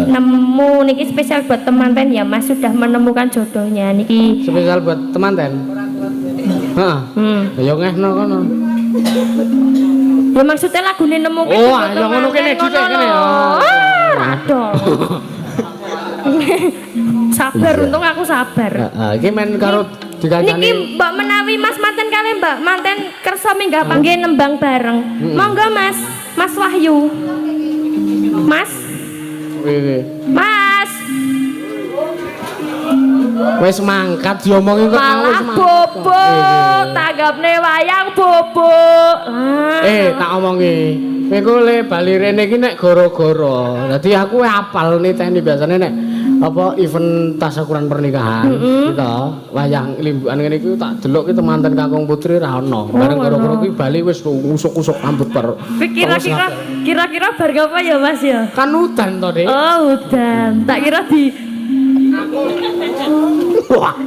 nemu niki spesial buat temanten ya Mas, sudah menemukan jodohnya niki. Spesial buat temanten. Heeh. Ya ngehno kono. Ya maksudnya lagune nemu Oh, ya ngono kene dhisik kene. Aduh. Sabar, untung aku sabar. Heeh, iki men karo dikancani. Niki Mbak menawi Mas manten kali Mbak manten kersa minggah panggih nembang bareng. Monggo Mas, Mas Wahyu. Mas. Mas. Wis mangkat diomongi kok mau wis mangkat. Bobo, tanggapne wayang bobo. Tak omongi. Kowe ku le bali rene iki nek gara-gara. Dadi aku apal niteni biasane nek apa event tasyakuran pernikahan gitu. Wayang limbukan ngene iki tak delok ki temanten Kakung Putri ra ono. Bareng gara-gara kuwi bali wis usuk-usuk rambut per. Kira-kira bar apa ya Mas ya? Kan udan to, Dik. Oh, udan. Tak kira di Wah.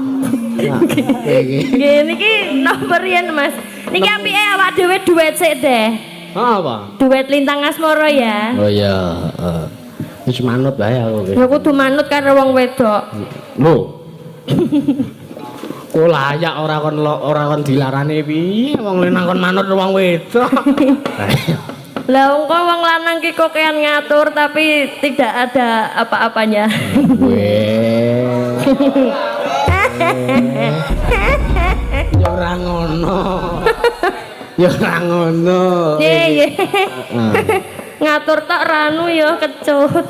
Nggih niki nomor yen Mas. Niki apike awak dhewe duet sik deh. Apa? Duet Lintang Asmara ya. Oh iya, wis manut bae aku ki. Ya kudu manut karo wong wedok. Lho. Kok layak ora kon dilarani piye wong lanang kon manut wong wedok. Lah engko wong lanang ki kokean ngatur tapi tidak ada apa-apanya. Ya ora ngono. Ya ora ngono. Nggih. Ngatur tok ranu ya kecut.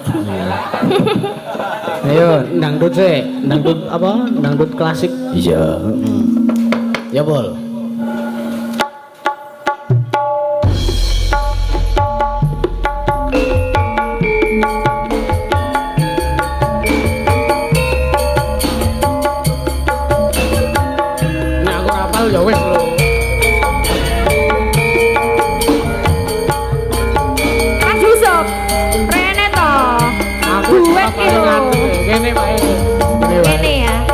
Ayo dangdut sih, dangdut apa? Dangdut klasik. Iya. Ya bol. Nah aku rapal ya wes lho. Duet ki lho. Kene wae. Kene ya.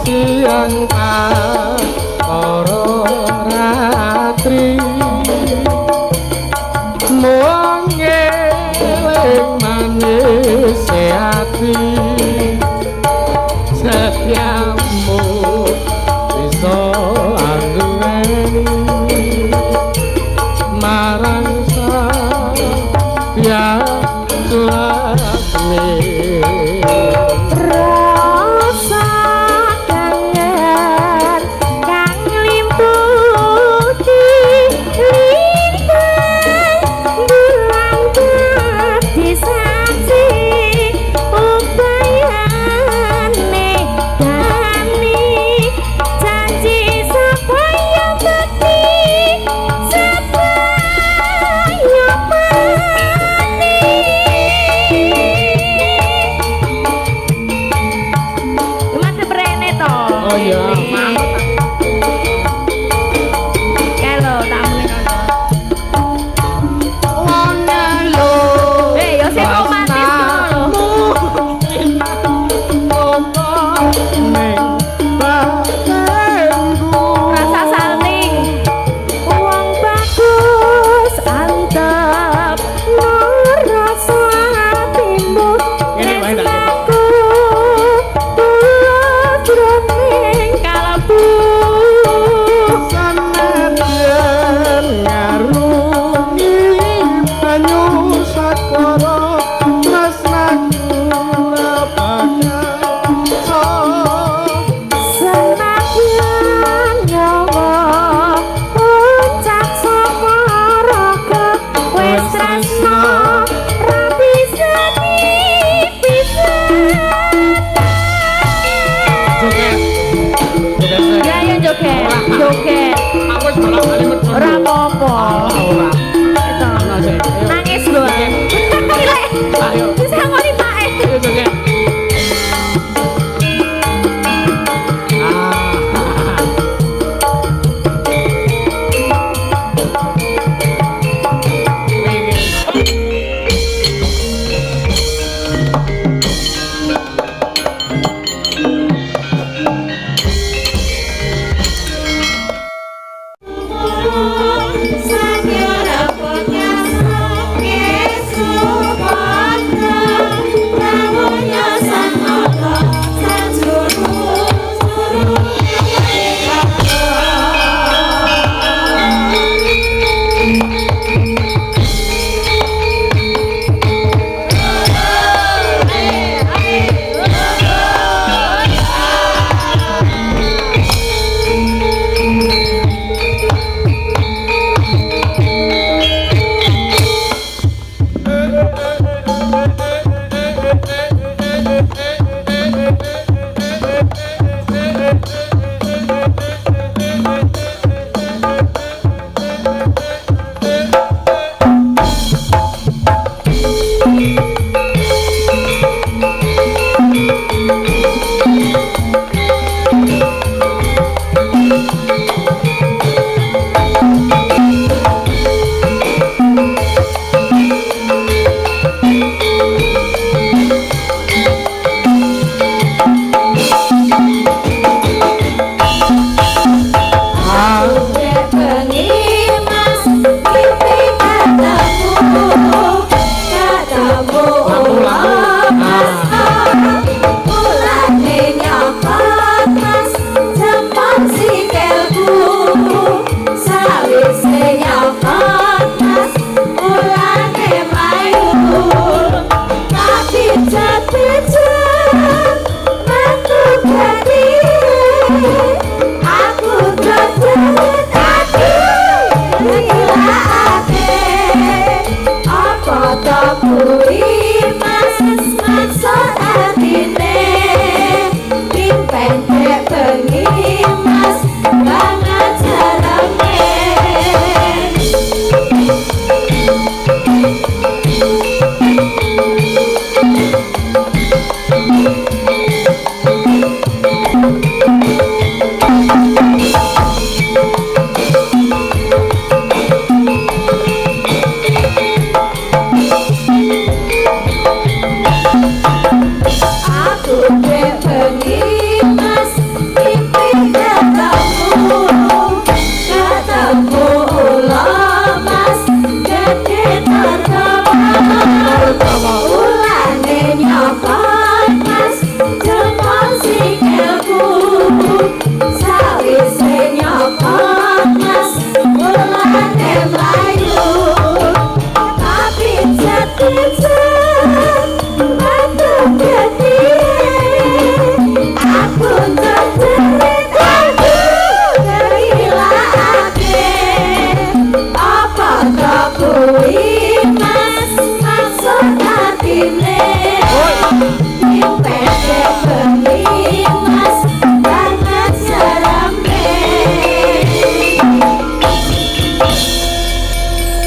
Siang karo ratri mung eling manis ati setiamu bisa anggueni marang ya lakmi Rasa kangen kang limputi lintang bulan dadi saksi ubayane dani janji sapa yang dadi sapa yang Mas seprene to. oh iya mantap. Kalau tak muni Wonge lho ya sing romantis ngono lho. Rasa saling wong bagus antep ngerasa timbul aku tulus jroning kalbu Sanadyan ngarungi banyu sakara tresnaku ora bakal senadyan nyawa ucap saka raga wis tresno ra bisa dipisah. Ya ya joget, joget. Aku wis bolak-balik medhun. Ora apa-apa. Ora. Itu. Nangis lho. Ayo. Bisa ngoni pae. Ayo joget.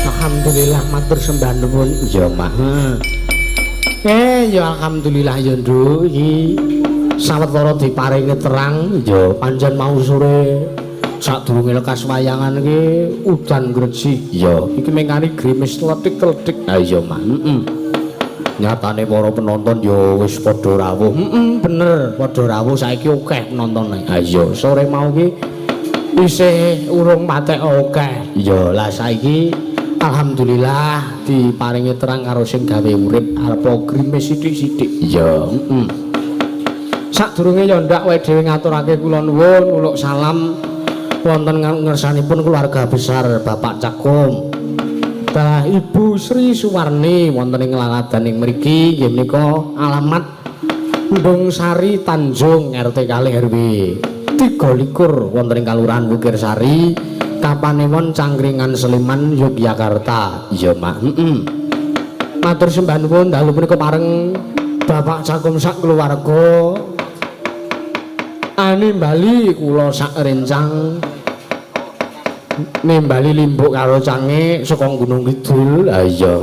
Alhamdulillah matur sembah nuwun ya Mak. Ya alhamdulillah ya Nduk iki sawetara diparingi terang ya pancen mau sore sadurunge lekas wayangan iki udan gresik ya iki mengkani grimis letik-letik. Ha iya Mak. Nyatane para penonton ya wis padha rawuh. Bener padha rawuh saiki akeh penontone. Ha iya sore mau ki isih urung patek akeh. Ya lah saiki alhamdulillah diparingi terang karo sing gawe urip arepa grimis sithik-sithik. Ya, Sadurunge ya ndak wae dhewe ngaturake kula nuwun uluk salam wonten ngersanipun keluarga besar Bapak Cakum. Bah Ibu Sri Suwarni wonten ing Langadaning mriki nggih menika alamat Ndung Sari Tanjung RT kalih RW 23 wonten ing Kalurahan Bukir Sari Kapanewon Cangkringan Sleman Yogyakarta. Ya Mak. Matur sembah nuwun dalu menika pareng Bapak Cakum sak keluarga animbali kula sak rencang nimbali limbuk karo cange saka Gunung Kidul. Ha iya.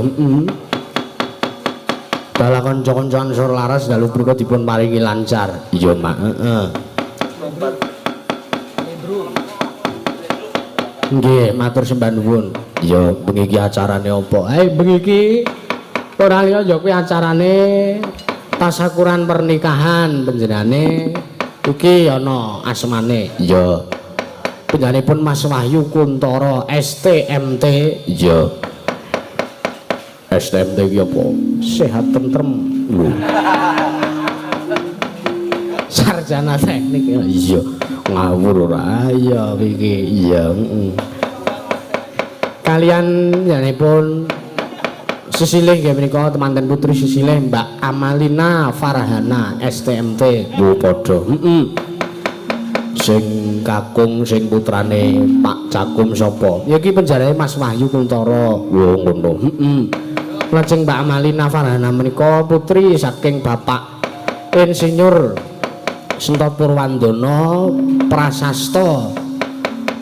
Dalah kanca-kancan sur laras dalu menika dipun paringi lancar. Ya Mak. Nggih, matur sembah nuwun. Ya, bengi iki acarane apa? Bengi iki ora liya ya kuwi acarane tasyakuran pernikahan panjenengane. Iki ana asmane. Ya. Panjenenganipun Mas Wahyu Kuntoro STMT. Iya. STMT ki apa? Sehat tentrem. Lho. Sarjana teknik. Iya. Ngawur ora. Iya iki. Iya, Kalian panjenenganipun sesilih nggih menika temanten putri sesilih Mbak Amalina Farhana STMT. Lho padha. Sing kakung sing putrane Pak Cakum sapa? Ya iki penjarane Mas Wahyu Kuntoro. Lho ngono. Lajeng Mbak Amalina Farhana menika putri saking Bapak Insinyur Sentot Purwandono Prasasta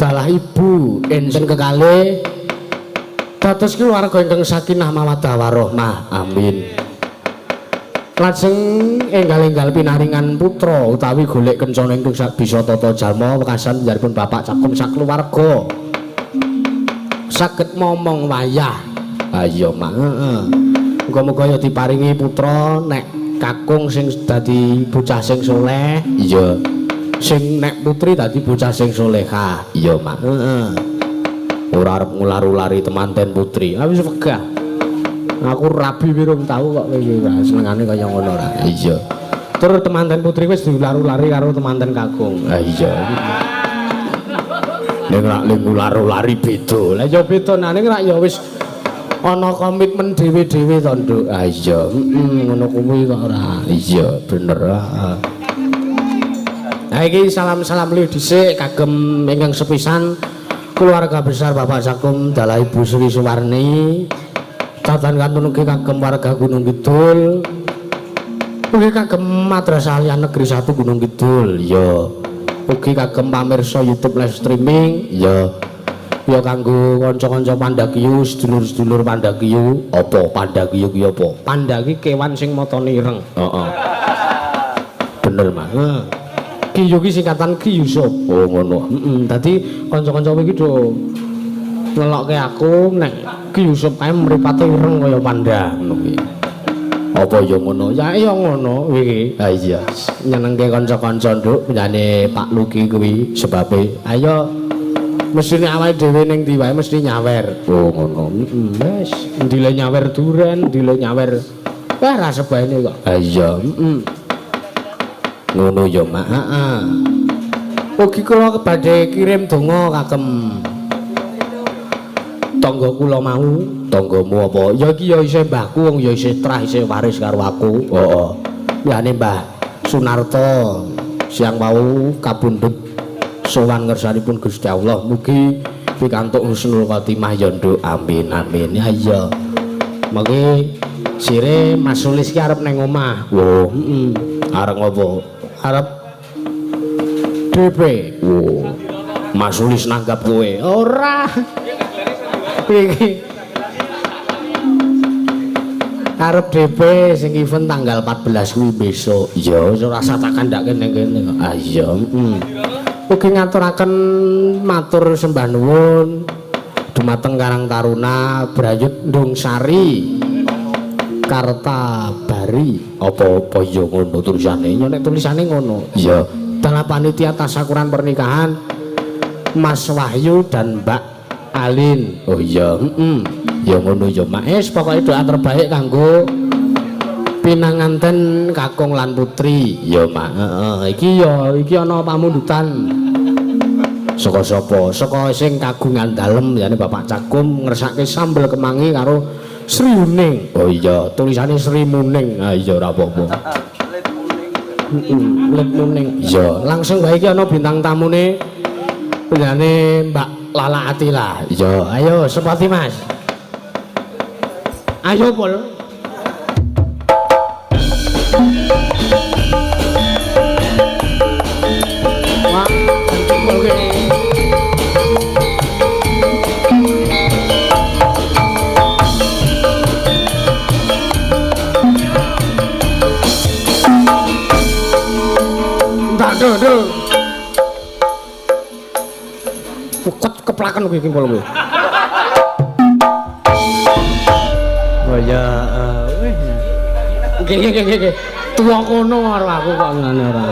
dalah Ibu Insinyur kekalih dados keluarga ingkang sakinah mawaddah warahmah. Amin. Lajeng enggal-enggal pinaringan putra utawi golek kencana ingkang bisa tata jalma wekasan panjenenganipun Bapak Cakum sakeluwarga saged momong wayah. Ayo mak, muga-muga ya diparingi putra nek kakung sing dadi bocah sing soleh, iya. Sing nek putri dadi bocah sing solehah, iya mak. Ora arep ngular-ulari temanten putri. Wis wegah. Aku rabi wirung tau kok iki senengane kaya ngono ora. Iya. Tur temanten putri wis diular-ulari karo temanten kakung. Ah iya. Nek rak ngular-ulari beda. Lah ya beda nek rak ya wis ana komitmen dhewe-dhewe to, Nduk. Ah iya, ngono kuwi kok ora. Iya, bener. Nah iki salam-salam liwih dhisik kagem ingkang sepisan keluarga besar Bapak Cakum dalah Ibu Sri Suwarni. Tatan kantun ugi kagem warga Gunung Kidul. Ugi kagem Madrasah Aliyah Negeri 1 Gunung Kidul. Ya. Ugi kagem pamirsa YouTube live streaming. Ya. Ya kanggo kanca-kanca Pandagyu, sedulur-sedulur Pandagyu. Apa Pandagyu ki apa? Panda ki kewan sing matane ireng. Heeh. Bener, Mas. Ki yo ki singkatan Ki Yusuf. Oh ngono. Dadi kanca-kanca iki do ngelokke aku nek Ki Yusuf kae mripate ireng kaya panda ngono ki. Apa ya ngono? Ya iya ngono iki. Ha iya. Nyenengke kanca-kanca Nduk penjane Pak Luki kuwi sebabe. Ayo mestine awake dhewe ning ndi wae mesti nyawer. Oh ngono. Wis, ndile nyawer duren, ndile nyawer wah ra sebaene kok. Ha iya, ngono ya, Mak. Heeh. Ugi kula badhe kirim donga kagem tangga kula mau. Tanggamu apa? Ya iki ya isih mbahku wong ya isih trah isih waris karo aku. Heeh. Liyane Mbah Sunarto siang wau kabundut sowan ngersanipun Gusti Allah, mugi pikantuk husnul khotimah ya Nduk. Amin amin. Ya iya. Mengki sire Mas Sulis ki arep nang omah. Oh, arep ngopo? Arep DP. Oh. Mas Sulis nanggap kowe. Ora. Iki. Arep DP sing event tanggal 14 kuwi besok. Ya ora usah tak kandhake ning kene kok. Ah iya, Ugi ngaturaken matur sembah nuwun dumateng Karang Taruna Brayut Ndung Sari Kartabari. Apa-apa ya ngono tulisane. Ya nek tulisane ngono. Iya. Dalam panitia tasyakuran pernikahan Mas Wahyu dan Mbak Alin. Oh iya, ya ngono ya Mak. Pokoke doa terbaik kanggo pinanganten kakung lan putri. Ya Mak. Iki ana pamundutan. Saka sapa? Saka sing kagungan dalem yane Bapak Cakum ngersake sambel kemangi karo Sri Muning. Oh iya, tulisane Sri Muning. Ah iya ora apa-apa. Let Muning. Iya, langsung bae iki ana bintang tamune penjane Mbak Lala Atila. Iya, ayo sepati Mas. Ayo Pul. Aduh. Keplakan kuwi iki kuwi. Oh ya, Nggih. Tuwa kono karo aku kok ngene ora.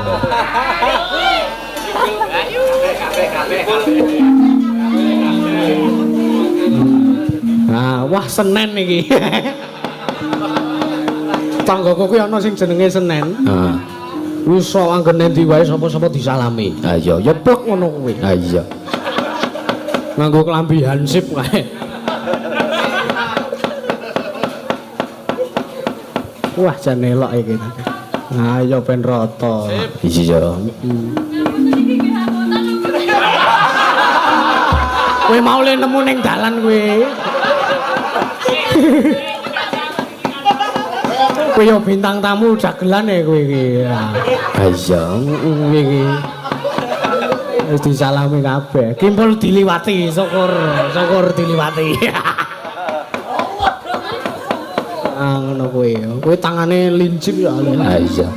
Nah, wah Senen iki. Tanggoku kuwi ana sing jenenge Senen. Heeh. Wis sok anggene ndi wae sapa-sapa disalami. Ha iya, Yeblek ngono kuwi. ha iya. Nganggo klambi hansip kae. Wah, jan elok iki. Nah, ya ben rata. Iya. Kowe mau le nemu ning dalan kowe. Kowe yo bintang tamu dagelan kowe iki. Ha iya. Iki. Wis disalami kabeh. Kimpul diliwati, syukur diliwati. Ah ngono kowe. Kowe tangane lincip ya. Ha iya.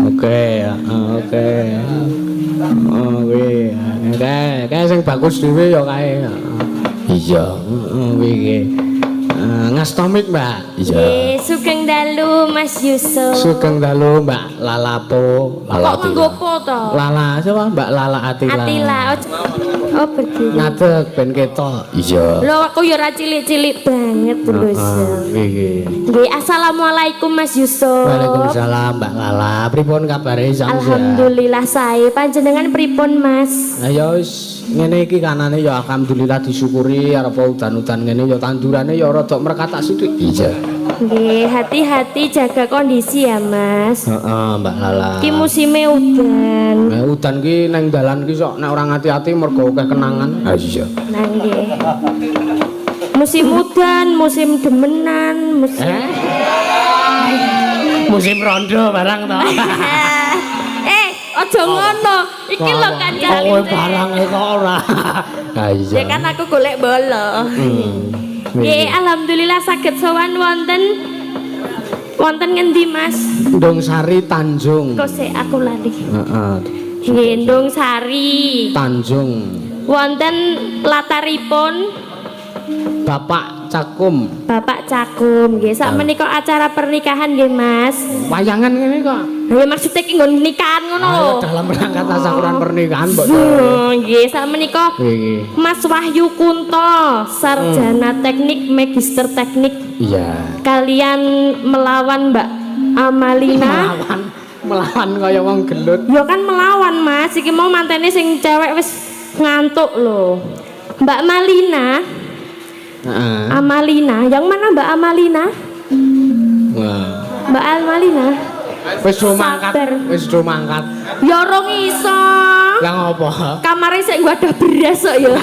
Oke, oke. Oh, kuwi. Kae sing bagus dhewe ya kae. Iya. Kuwi iki. Ngastomik, Mbak. Iya. Sugeng dalu Mas Yusuf. Sugeng dalu Mbak Lalapo. Kok nggopo to? Lala sapa Mbak Lala Atila. Atila. Oh, berdiri. Ngadeg ben ketok. Iya. Lho aku ya ora cilik-cilik banget lho. Iki. Nggih, assalamualaikum Mas Yusuf. Waalaikumsalam Mbak Lala. Pripun kabare sampeyan? Alhamdulillah sae. Panjenengan pripun Mas? Ayo wis ngene iki kanane ya alhamdulillah disyukuri arep udan-udan ngene ya tandurane ya rada merkatak sithik. Iya. Nggih, hati-hati jaga kondisi ya Mas. Heeh, Mbak Lala. Ki musime udan. Nah, udan ki nang dalan ki sok nek ora ngati-ati mergo akeh kenangan. Ha iya. Nah nggih. Musim udan, musim demenan, musim Musim rondo barang to. Aja ngono. Iki lho kancane. Kowe barang kok ora. Ha iya. Ya kan aku golek bolo. Nggih, alhamdulillah saged sowan wonten ngendi Mas? Ndung Sari Tanjung. Kok sik aku lali. Heeh. Nggih, Ndung Sari. Tanjung. Wonten lataripun Bapak Cakum. Bapak Cakum. Nggih, sakmenika acara pernikahan nggih Mas. Wayangan ngene kok. Ya maksudnya ki nggon nikahan ngono lho. Ayo dalam rangka tasyakuran pernikahan mbok. Nggih, sakmenika Iki. Mas Wahyu Kunto, sarjana teknik, magister teknik. Iya. Kalian melawan Mbak Amalina. Melawan kaya wong gelut. Ya kan melawan Mas, iki mau mantene sing cewek wis ngantuk loh. Mbak Malina, Heeh. Amalina, yang mana Mbak Amalina? Wah. Mbak Amalina. Wis do mangkat, Sabar. wis do mangkat. Ya ora iso. Lah ngopo? Kamare sik wadah beras kok ya.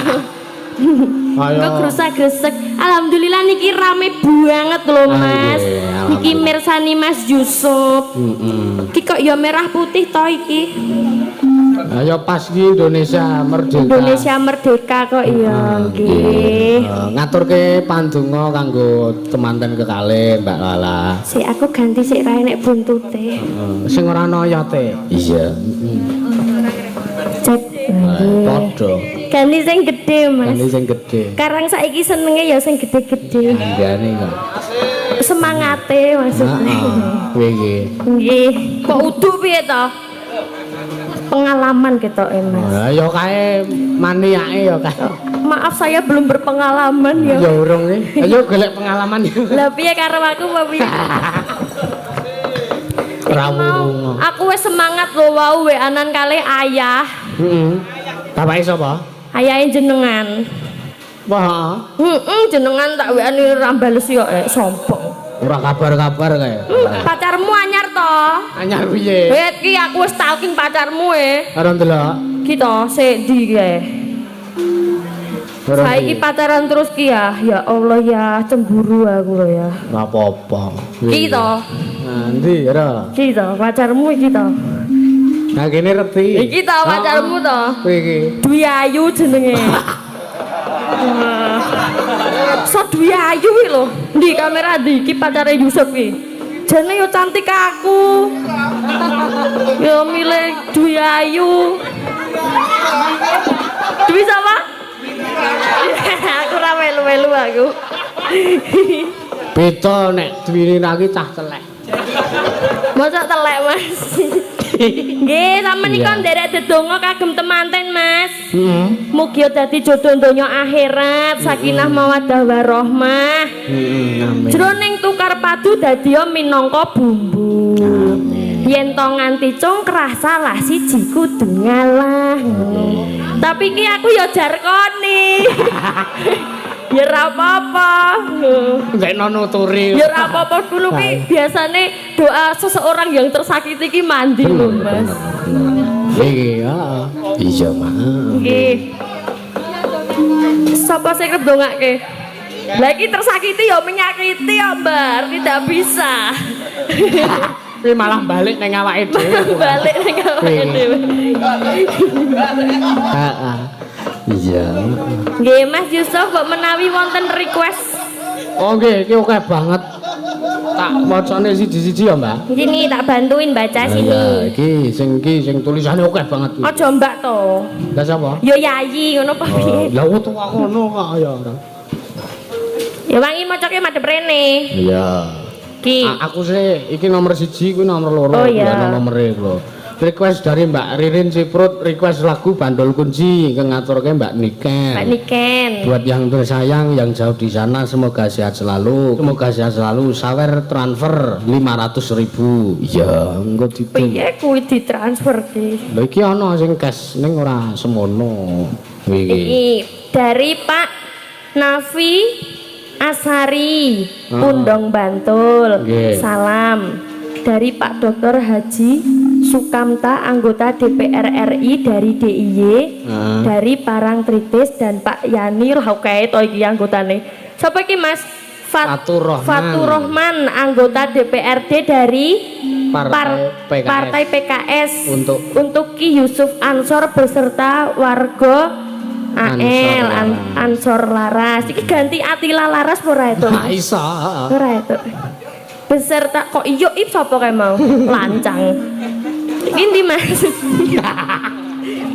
Ayo. Kok gresek-gresek. Alhamdulillah niki rame banget loh Mas. Alhamdulillah. Niki mirsani Mas Yusuf. Heeh. Iki kok ya merah putih to iki. Ayo pas ki Indonesia merdeka. Indonesia merdeka kok iya nggih. Ngaturke pandonga kanggo temanten kekalih Mbak Lala. Sik aku ganti sik ra enek buntute. Sing ora ana oyote. Iya. Cek. Padha. Ganti sing gede Mas. Ganti sing gedhe. Karang saiki senenge ya sing gede-gede. Andane kok. Semangate maksudnya. Kuwi iki. Nggih. Kok udu piye to? Pengalaman ketok Mas. Ya kae maniake ya kae. Maaf saya belum berpengalaman ya. Ya urung iki. Ayo golek pengalaman. Lah piye karo aku apa piye? Rawuh. Aku wis semangat lho wau weanan kalih ayah. Heeh. Bapake sapa? Ayahe jenengan. Wah, Jenengan tak weani ra bales yo sombong. ora kabar-kabar kae. Pacarmu anyar to? Anyar piye? Wet ki aku wis stalking pacarmu Karo ndelok. Ki to sik di kae. Karo Saiki piye? pacaran terus ki ya. Ya Allah ya cemburu aku lho ya. Ora apa-apa. Ki to. Nah, ndi ora? Ki to pacarmu iki to. Nah kene reti. Iki to pacarmu to. Kuwi iki. Dwi Ayu jenenge. So Dwi Ayu iki lho. Ndi kamera ndi iki pacare Yusuf iki. Jane yo cantik aku. Yo milih Dwi Ayu. Dwi sama? Aku ra melu-melu aku. Beda nek Dwirina iki cah telek. Masa telek Mas. Nggih, sampeyan nika Iya. nderek dedonga kagem temanten, Mas. Heeh. Mugi dadi jodoh donya akhirat, sakinah mawaddah warahmah. Amin. Jroning tukar padu dadi minangka bumbu. Yen to nganti congkrah salah siji kudu ngalah ngono. Tapi iki aku ya jarkoni. Ya ora apa-apa. Nek nuturi. Ya ora apa-apa kulo ki biasane doa seseorang yang tersakiti ki mandi lho, Mas. Iki heeh. Iya, Mak. Nggih. Sapa sing ngedongake? Lah iki tersakiti ya menyakiti ya, Mbar, tidak bisa. Kuwi malah balik ning awake dhewe. Balik ning awake dhewe. Heeh. Iya. Nggih, Mas Yusuf, mbok menawi wonten request. Oh nggih, iki akeh banget. Tak macane siji-siji ya, Mbak. Sini tak bantuin baca Ya, sini. Iki sing tulisane akeh banget iki. Aja Mbak to. Lah sapa? Yo Yayi ngono apa piye? Lah kok tua ngono kok ya ora. Ya wangi macake madhep rene. Iya. Ki. Aku sih iki nomor 1 kuwi nomor 2 Oh, iya. nomere lho. Request dari Mbak Ririn Ciprut, request lagu Bandul Kunci yang ngaturke Mbak Niken. Mbak Niken. Buat yang tersayang yang jauh di sana semoga sehat selalu. Semoga sehat selalu. Sawer transfer 500.000. Iya, engko ditu. Piye kuwi ditransfer ki? Lha iki ana sing cash ning ora semono. Iki. Iki dari Pak Nafi Asari, Pundong Bantul. Nggih. Salam dari Pak Dr. Haji Sukamta, anggota DPR RI dari DIY, dari Parangtritis, dan Pak Yani Raukae to iki anggotane. Sapa iki Mas? Fatur Rahman. Fatur Rahman, anggota DPRD dari Partai PKS. Partai PKS. Untuk Ki Yusuf Ansor beserta warga AL Ansor Laras. Iki ganti Atila Laras ora itu? Nah, iso. Ora itu. Beserta kok iyo ip sapa kae mau? Lancang. Ini Mas.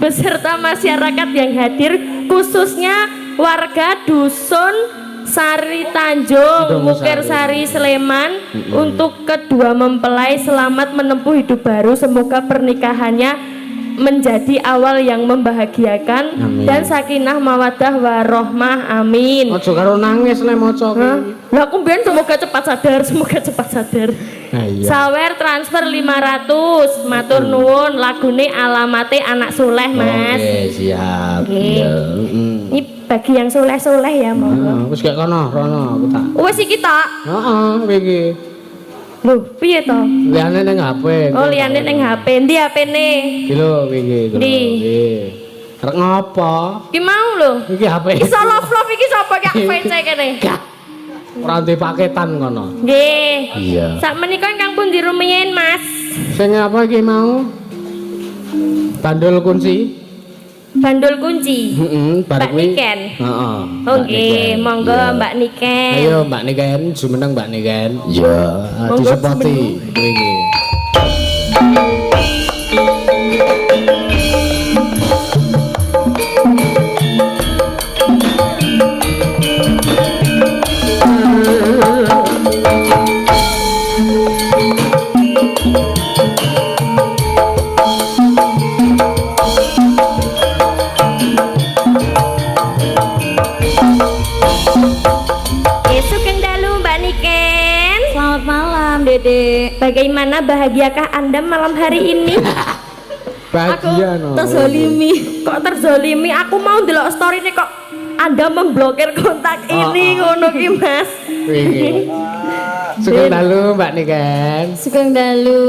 Beserta masyarakat yang hadir, khususnya warga dusun Sari Tanjung, Mukir Sari Sleman. Untuk kedua mempelai selamat menempuh hidup baru, semoga pernikahannya menjadi awal yang membahagiakan. Amin. Dan sakinah mawaddah warahmah, amin. Aja karo nangis nek maca Hah? kuwi. Lah aku mbiyen semoga cepat sadar, semoga cepat sadar. Nah, iya. Sawer transfer 500. Matur nuwun, lagune alamate anak soleh, Mas. Oke, siap. Oke. Iya, Ini bagi yang soleh-soleh ya, monggo. Wis gak kono, rono aku tak. Wes iki tok. Heeh, iki. Lho, piye to? Liane ning HP. Oh, liyane ning HP. Ndi HP-ne? Iki lho, iki. Ndi? Rek ngopo? Ki mau lho. Iki HP. Iso love iki sapa ki VC kene? Gak. Ora ndek paketan kono. Nggih. Iya. Sak menika ingkang pundi rumiyin, Mas? Sing apa iki mau? Bandul kunci. Bandul kunci. Heeh, bar Mbak kuwi. Niken. Heeh. Oh nggih, monggo Iya. Mbak Niken. Ayo Mbak Niken, jumeneng Mbak Niken. Iya. Ati sepoti iki. Sugeng dalu Mbak Niken. Selamat malam, Dede. Bagaimana bahagiakah Anda malam hari ini? Bahagia no. Terzolimi. Kok terzolimi? Aku mau ndelok story kok Anda memblokir kontak ini ngono ki, Mas. Iki. Sugeng dalu Mbak Niken. Sugeng dalu.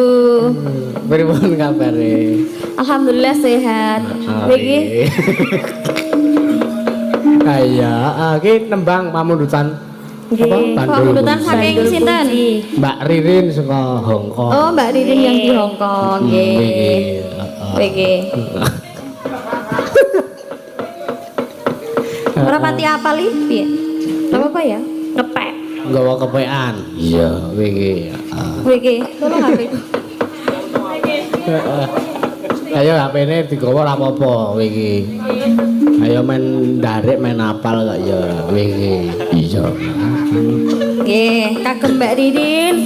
Pripun kabare? Alhamdulillah sehat. Niki Ayo, iki nembang pamundutan. Nggih. pamundutan saking Bandul sinten? kunci. Mbak Ririn saka Hongkong. Oh, Mbak Ririn yang di Hong Kong. Nggih. Nggih. Ora pati apal iki piye? Apa apa ya? Ngepek. Nggawa kepean. Iya. Iki. Nggih, tolong HP. Ayo HP-ne digawa ora apa-apa iki. Ayo main darik main apal kok ya iki. Iya. Nggih, kagem Mbak Ririn.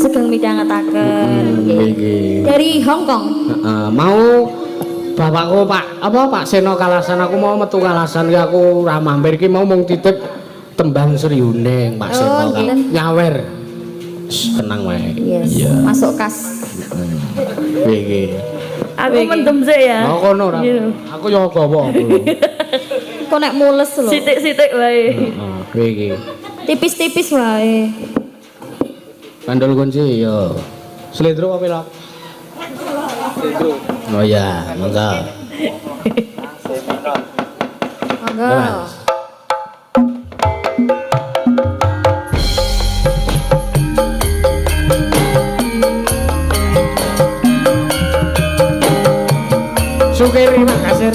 Sugeng midhangetaken. Nggih. Dari Hong Kong. Heeh, mau bapakku Pak Seno Kalasan aku mau metu Kalasan ki aku ora mampir ki mau mung titip tembang Sriuning Pak Seno nyawer. Tenang wae. Yes. Masuk kas. Nggih. Aku mendem sik ya. Oh kono ora. Aku yo gawa aku. Kok nek mules lho. Sitik-sitik wae. Heeh, nggih. Tipis-tipis wae. Kandol kunci yo. Slendro apa pilok? Oh ya, monggo. Monggo. Sukiri Pak Kasir.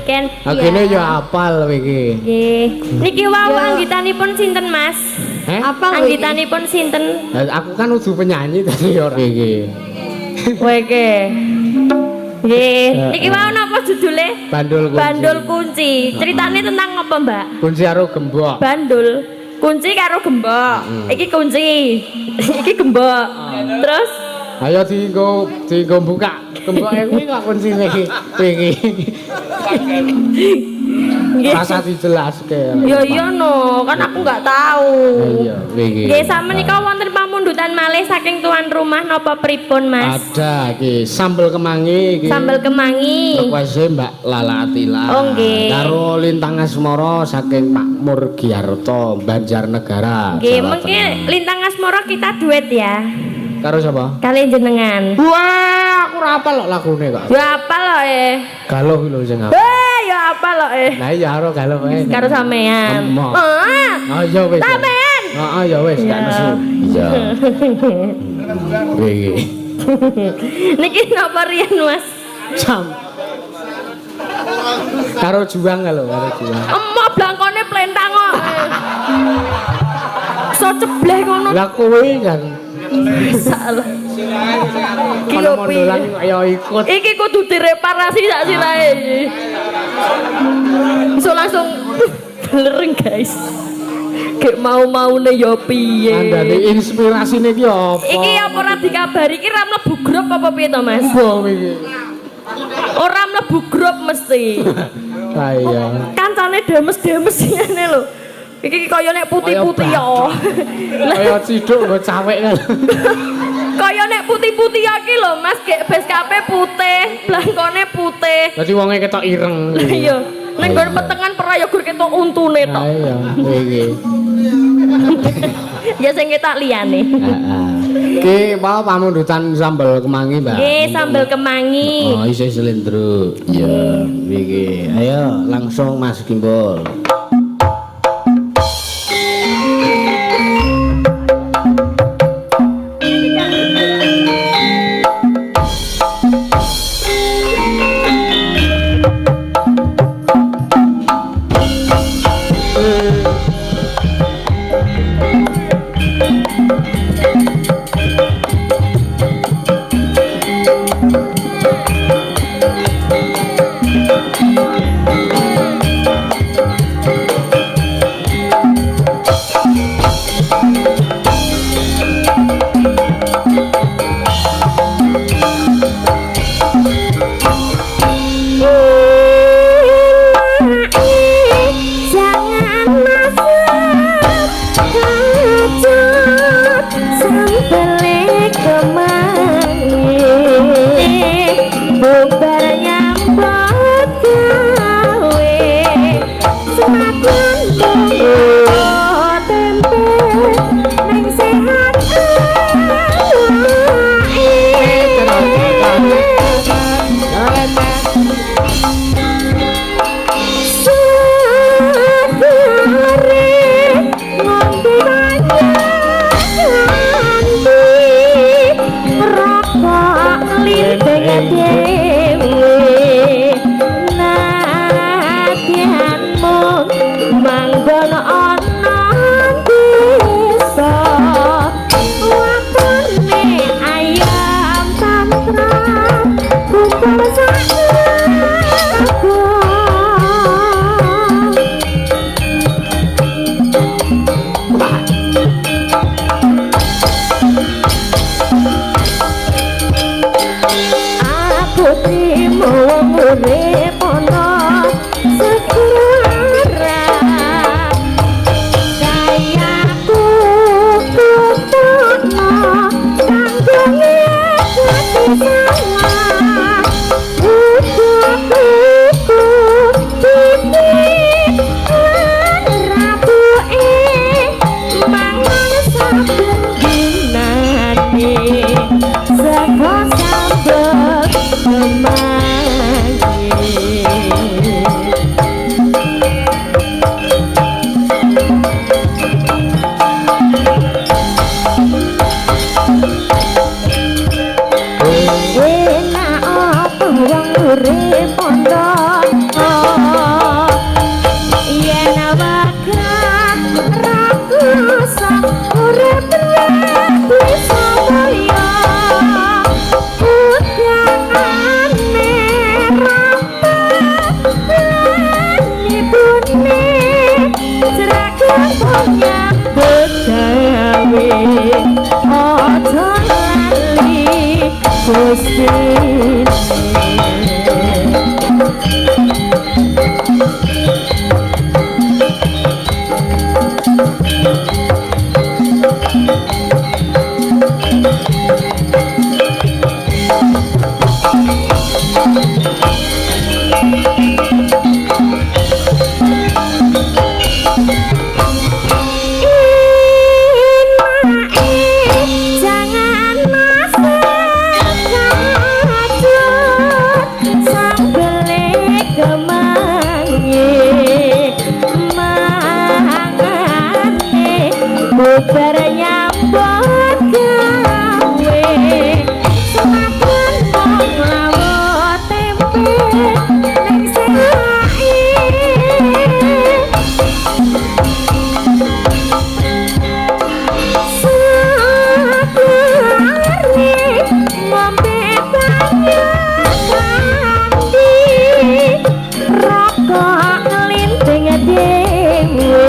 weekend. Agene ya apal iki. Nggih. Niki wau anggitanipun sinten, Mas? Apa Anggitanipun sinten? Aku kan udu penyanyi tadi ora iki. Wege. Nggih, niki wau napa judule? Bandul Kunci. Ceritane tentang apa, Mbak? kunci karo gembok. Bandul. Kunci karo gembok. Iki kunci. Iki gembok. Terus Ayo dienggo buka. Gemboke kuwi kok kuncine iki. nggih. Rasa dijelaske. Ya iya no, kan aku nggak tahu. Iya, iki. Nggih, samenika wonten pamundutan malih saking tuan rumah napa pripun, Mas? Ada iki sambel kemangi iki. Sambel kemangi. Request Mbak Lala Atila. Oh, nggih. Karo Lintang Asmara saking Pak Murgiarto Banjarnegara. Nggih, Jawa mungkin Tengah. Lintang Asmara kita duet ya. Karo sapa? Kali jenengan. Wah, aku ora apal kok lagune kok. Ya apa lo Galuh lho sing apal. ya apa lo Lah iya karo galuh wae. Karo sampean. Emoh. Ah, Oh iya wis. sampean. Heeh ya wis, gak nesu. Iya. Iki. Niki napa riyen, Mas? Jam. Karo juang lho, karo juang. Emoh blangkone plentang kok. So cebleh ngono. Lah kuwi kan Salah. Ki kono opi. mondolan kaya ikut. Iki kudu direparasi sak sirahe iki. So langsung lereng guys. Gek mau-maune ya piye. Andane inspirasine ki apa? Iki apa ora dikabari iki ra mlebu grup apa piye to, Mas? Wah iki. Ora mlebu grup mesti. Ah iya. Kancane demes-demes ngene lho. Iki kaya nek putih-putih ya. Kaya ciduk nggo cawek kan. Kaya nek putih-putih ya ki lho, Mas, gek beskape putih, blangkone putih. Dadi wonge ketok ireng. Iya. Nek nggon petengan prayogur ketok untune tok. Ah iya, iki. Ya sing ketok liyane. Heeh. Ki apa pamundutan sambel kemangi, Mbak? Nggih, sambel kemangi. Oh, isih slendro. Iya, iki. Ayo langsung Mas Kimbol. punya begawe ojo lali Gusti. Bubar nyambut gawe semakin mong lawat tempe ning serai sakari ngombe banyak kandi rokok ngelinting dhewe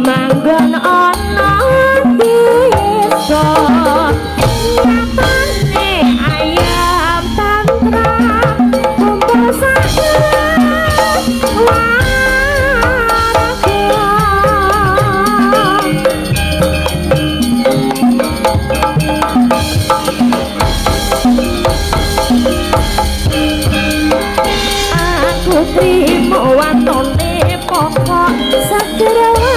manggon ana desa nyatane ayam tantram kumpul aku trimo watone pokok segera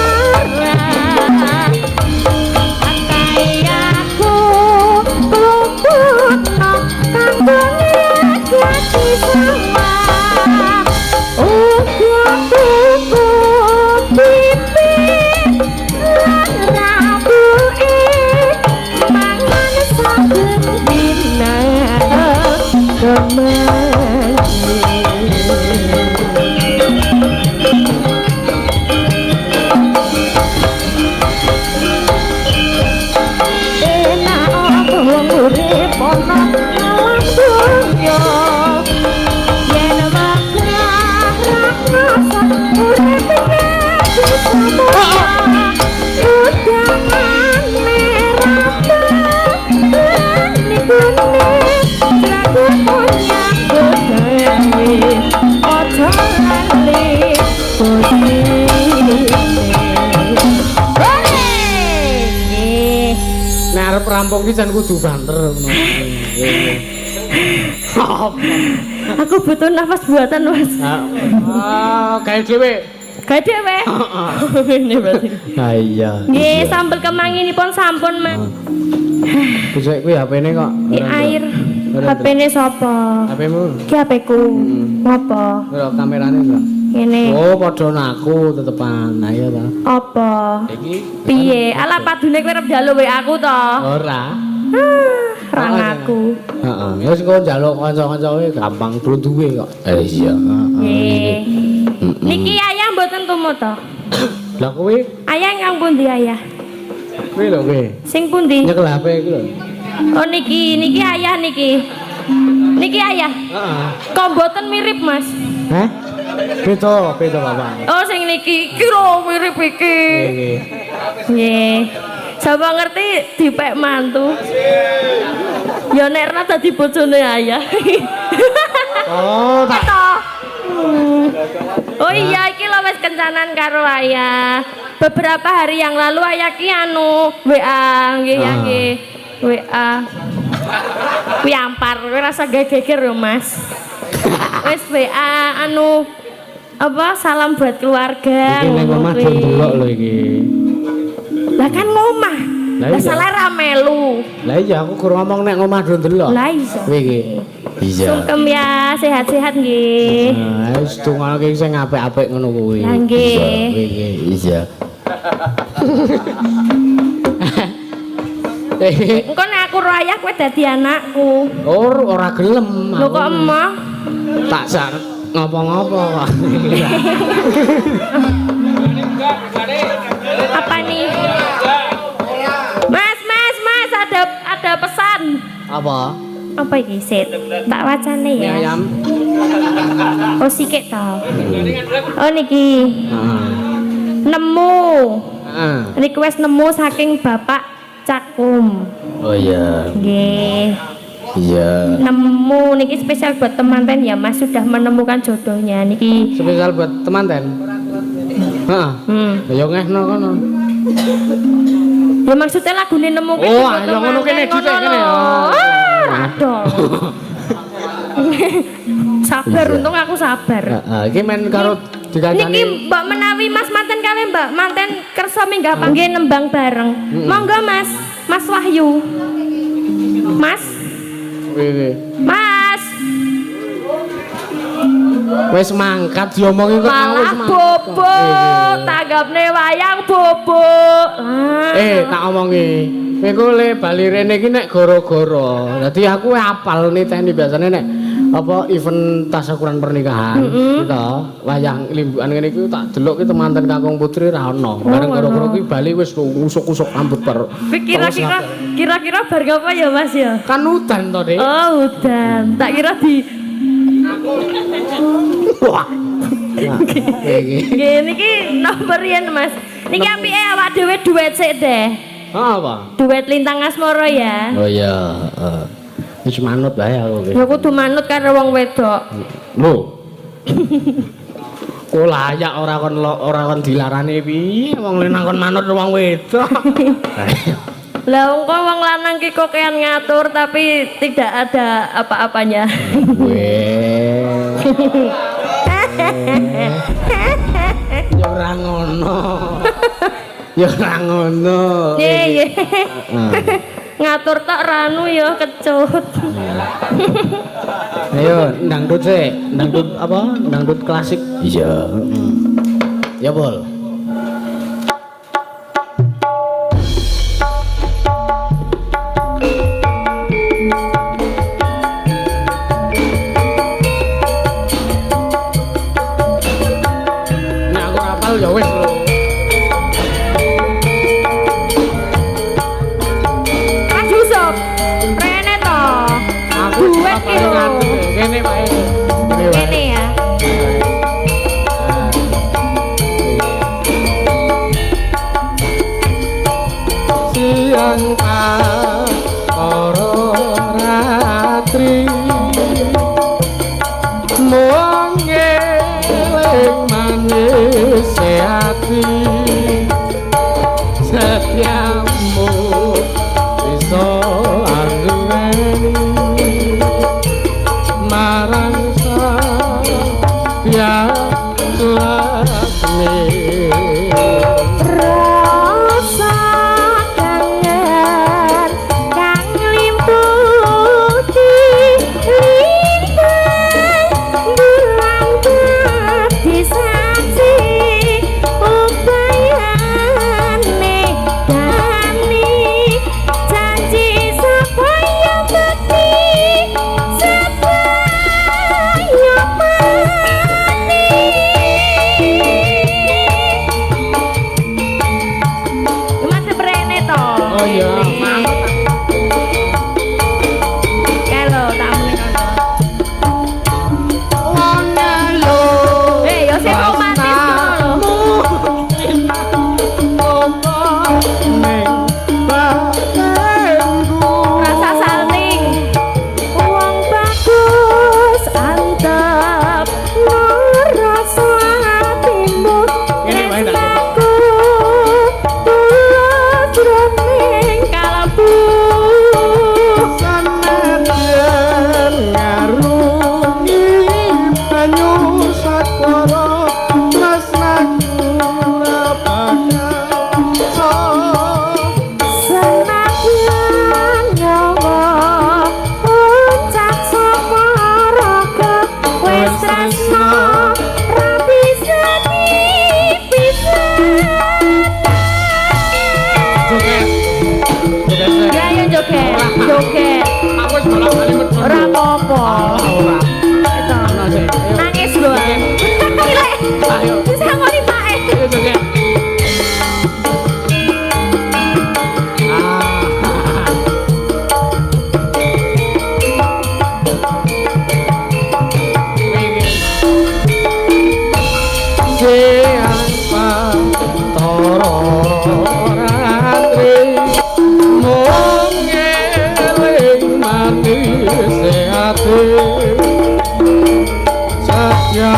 arep rampung ki jan kudu banter ngono. Aku butuh nafas buatan, Mas. Kayak dhewe. Kayak dhewe. Ini berarti. Ah iya. Nggih, sambel kemanginipun sampun, Mas. Besok kuwi HP-ne kok. Iki air. HP-ne sapa? HP-mu. Ki HP-ku. Ngopo? Lho kamerane lho. Ngene. Oh, padha naku tetepan. Nah iya ta. Apa? Iki Piye? Ala padune kowe arep njaluk WA aku to? ora. Ra ngaku. Heeh. Ya wis kok njaluk kanca-kanca kowe gampang duwe kok. Iya. Nggih. Niki ayah mboten tumu to? Lah kowe Ayah yang pundi ayah? kowe lho kowe. Sing pundi? Nyekel HP iki lho. Oh niki ayah niki. Niki ayah. Heeh. Kok mboten mirip, Mas? Hah? Beda Bapak. Oh sing niki kira mirip iki. Nggih. Nggih. Sapa ngerti dipek mantu. Ya nek ora dadi bojone ayah. Oh, tak. Oh iya iki lho wis kencanan karo ayah. Beberapa hari yang lalu ayah ki WA nggih ya nggih. WA. Kuwi ampar, kowe rasa geger yo, Mas. Wis WA apa salam buat keluarga. Iki ning omah delok lho iki. Lah kan ngomah. Lah Lah iya. salah ra melu. Lah iya aku kurang ngomong nek omah delok. Lah iso. Kowe iki. Iya. Sungkem ya, sehat-sehat nggih. Nah, wis tunggalke sing apik-apik ngono kuwi. Lah nggih. Iya. Engko nek aku ro ayah kowe dadi anakku. Ora gelem. Lho kok emoh? Tak sak ngopo-ngopo kok. Apa nih? Mas, ada pesan. Apa? Apa iki, Sit? Tak wacane ya. Ayam. Oh, sikik ta. Oh niki. Heeh. Nemu. Heeh. Request nemu saking Bapak Cakum. Oh iya. Nggih. Iya. Nemu niki spesial buat teman-teman ya Mas sudah menemukan jodohnya niki. Spesial buat teman-teman. Heeh. Ya ngehno kono. Ya maksudnya lagune nemu Oh, ayo ngono kene dhisik kene. Aduh. Sabar untung aku sabar. Heeh, iki men karo dikancani. Niki Mbak menawi Mas manten kali Mbak manten kersa minggah panggih nembang bareng. Monggo Mas, Mas Wahyu. Mas, Wih. Mas. Wis mangkat diomongi kok mau wis Malah mangkat. bobo, tanggapne wayang bobo. Tak omongi. Kowe ku le bali rene iki nek gara-gara. Dadi aku apal niteni biasane nek apa event tasyakuran pernikahan gitu. Wayang limbukan ngene iki tak delok ki temanten Kakung Putri ra ono. Bareng gara-gara kuwi bali wis usuk-usuk rambut per. Kira-kira bar apa ya Mas ya? Kan udan to, Dik. Oh, udan. Tak kira di Wah. Nah, iki. nggih niki nomor yen Mas. Niki apike awak dhewe duet sik deh. Apa? Duet Lintang Asmara ya. Oh iya. Wis manut bae aku iki. Ya kudu manut karo wong wedok. Lho. Kok layak ora kon dilarani piye wong lenang kon manut wong wedok. Lah wong lanang ki kok kayak ngatur tapi tidak ada apa-apanya. Weh. Ya ora ngono. Ya ora ngono. Ye. Ngatur tak ranu ya kecut. Ayo dangdut sih, dangdut apa? Dangdut klasik. Iya. Ya bol. Nek aku rapal ya wis lho. Mas Yusuf, rene to. Aku Duet ki lho. Kene wae. Kene wae. Rene ya. Siang karo ratri mung ngeling manis ati setiamu bisa anduweni marang satyasmi Rasa kangen kang limputi lintang bulan dadi saksi ubayane dani janji sapa yang dadi sedaya mati. Mas sebrene to. Oh iya, mantap. Kalau tak muni kono. Ya sing romantis ngono lho. Rasa salting. Wong bagus antep rasa atimu. Ini wae tak Aku tulus jroning kalbu. Sanadyan ngarungi banyu sakara tresnaku ora bakal Senadyan nyawa ucap sapa raga wis tresno ra bisa dipisah. joget. Ya yo joget, joget. Aku wis bolak-balik medhot. Ora apa-apa. Ora. Itu. Ana sih. Ayo. Nangis lho. Ayo. Bisa ngoni pae. Ayo joget.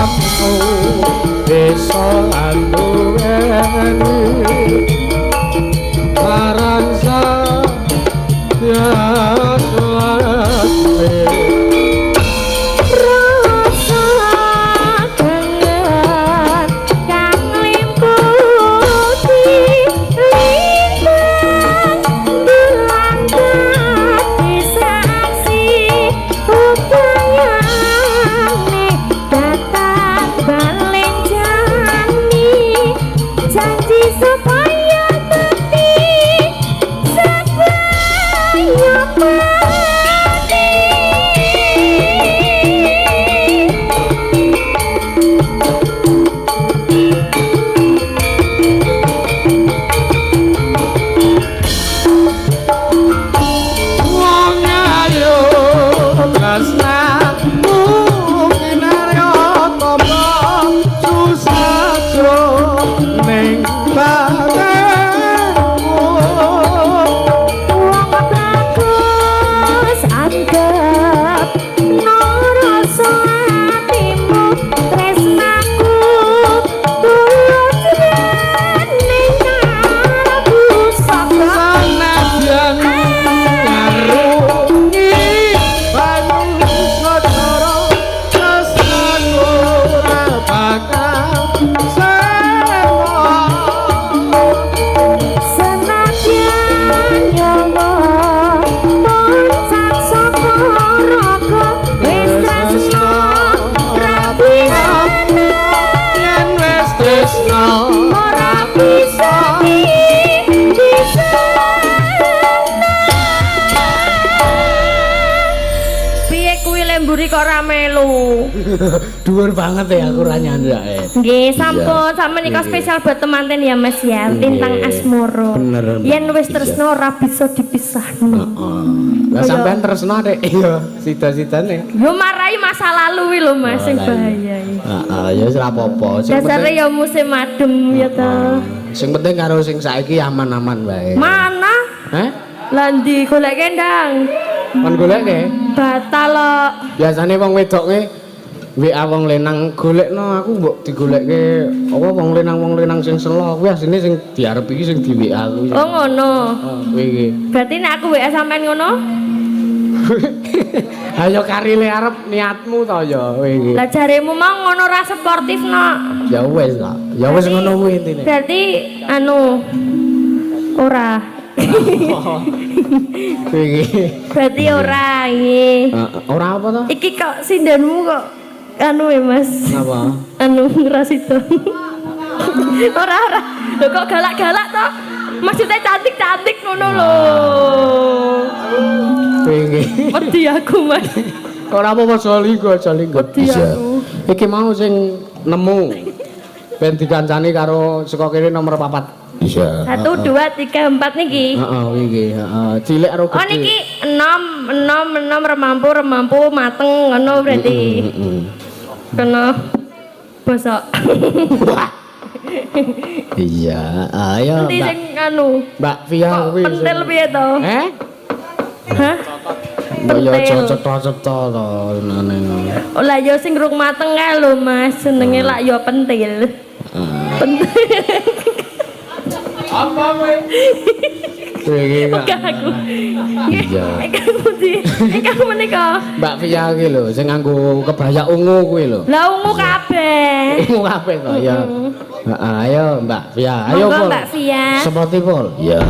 mampu bisa anduweni maransa ya suaswe rasa kangen kang limputi lintang bulan dadi saksi upayane datang balen jani janji supaya mati supaya mati. wong ayo tresnamu kinarya tapa susah jo ning badanmu Wong bagus anggap noroso atimu tresnaku tulus ning kalbu sapa sanadyan ngarungi banyu sedara tresnaku ora bakal senadyan nyawa muncak saka raga wis tresno rabi yen wis tresno ora bisa piye kuwi lemburi kok ora melu. dhuwur banget ya aku ra nyandake. Nggih, sampun sampeyan nika spesial buat temanten ya Mas ya, Lintang Asmoro. Bener. Yen wis tresno ora bisa dipisahno. Heeh. Lah sampean tresno Dek. Iya, sida-sidane. Yo marai masa lalu wi lho Mas sing bahaya iki. Heeh, ya wis ora apa-apa. Dasare ya musim adem ya to. Sing penting karo sing saiki aman-aman wae. Mana? Heh? Lah ndi golek kendang? Kon goleke? Batal kok. Biasane wong wedoke WA wong lenang golekno aku mbok digolekke apa wong lenang sing selo kuwi asline sing diarep iki sing di WA kuwi. Oh ngono. Oh, kuwi iki. Berarti nek aku WA sampean ngono? Ayo karile arep niatmu to ya kowe iki. Lah jaremu mau ngono ra sportif no. Ya wis lah. Ya wis ngono kuwi intine. Berarti anu ora. Kuwi iki. Berarti ora iki. Ora apa to? Iki kok sindanmu kok anu ya Mas. Apa? Anu ngrasito. Ora. Lho kok galak-galak to? Maksudnya cantik-cantik ngono lho. Kuwi iki. Wedi aku Mas. Ora apa-apa jolinggo. Wedi aku. Iki mau sing nemu ben dikancani karo saka kene nomor 4. Bisa. 1 2 3 4 niki. Heeh, iki, heeh. Cilik karo gede. Oh niki 6 remampu mateng ngono berarti. Kena bosok. Iya. Ayo Nanti Mbak. sing anu. Mbak Via Kok kuwi. pentil piye to? Hah? Mbak ya Pentil. cocok-cocok to nane. Oh lah ya sing rung mateng kae lho Mas, senenge lak ya pentil. Pentil. Apa kowe? Kuwi iki Kak. Enggak aku. Iya. Ikan putih. Ikan menika. Mbak Via iki lho sing nganggo kebaya ungu kuwi lho. Lah ungu kabeh. Ungu kabeh to ya. Heeh, ayo Mbak Via. Ayo Monggo Pol. Mbak Via. Seperti Pol. Iya.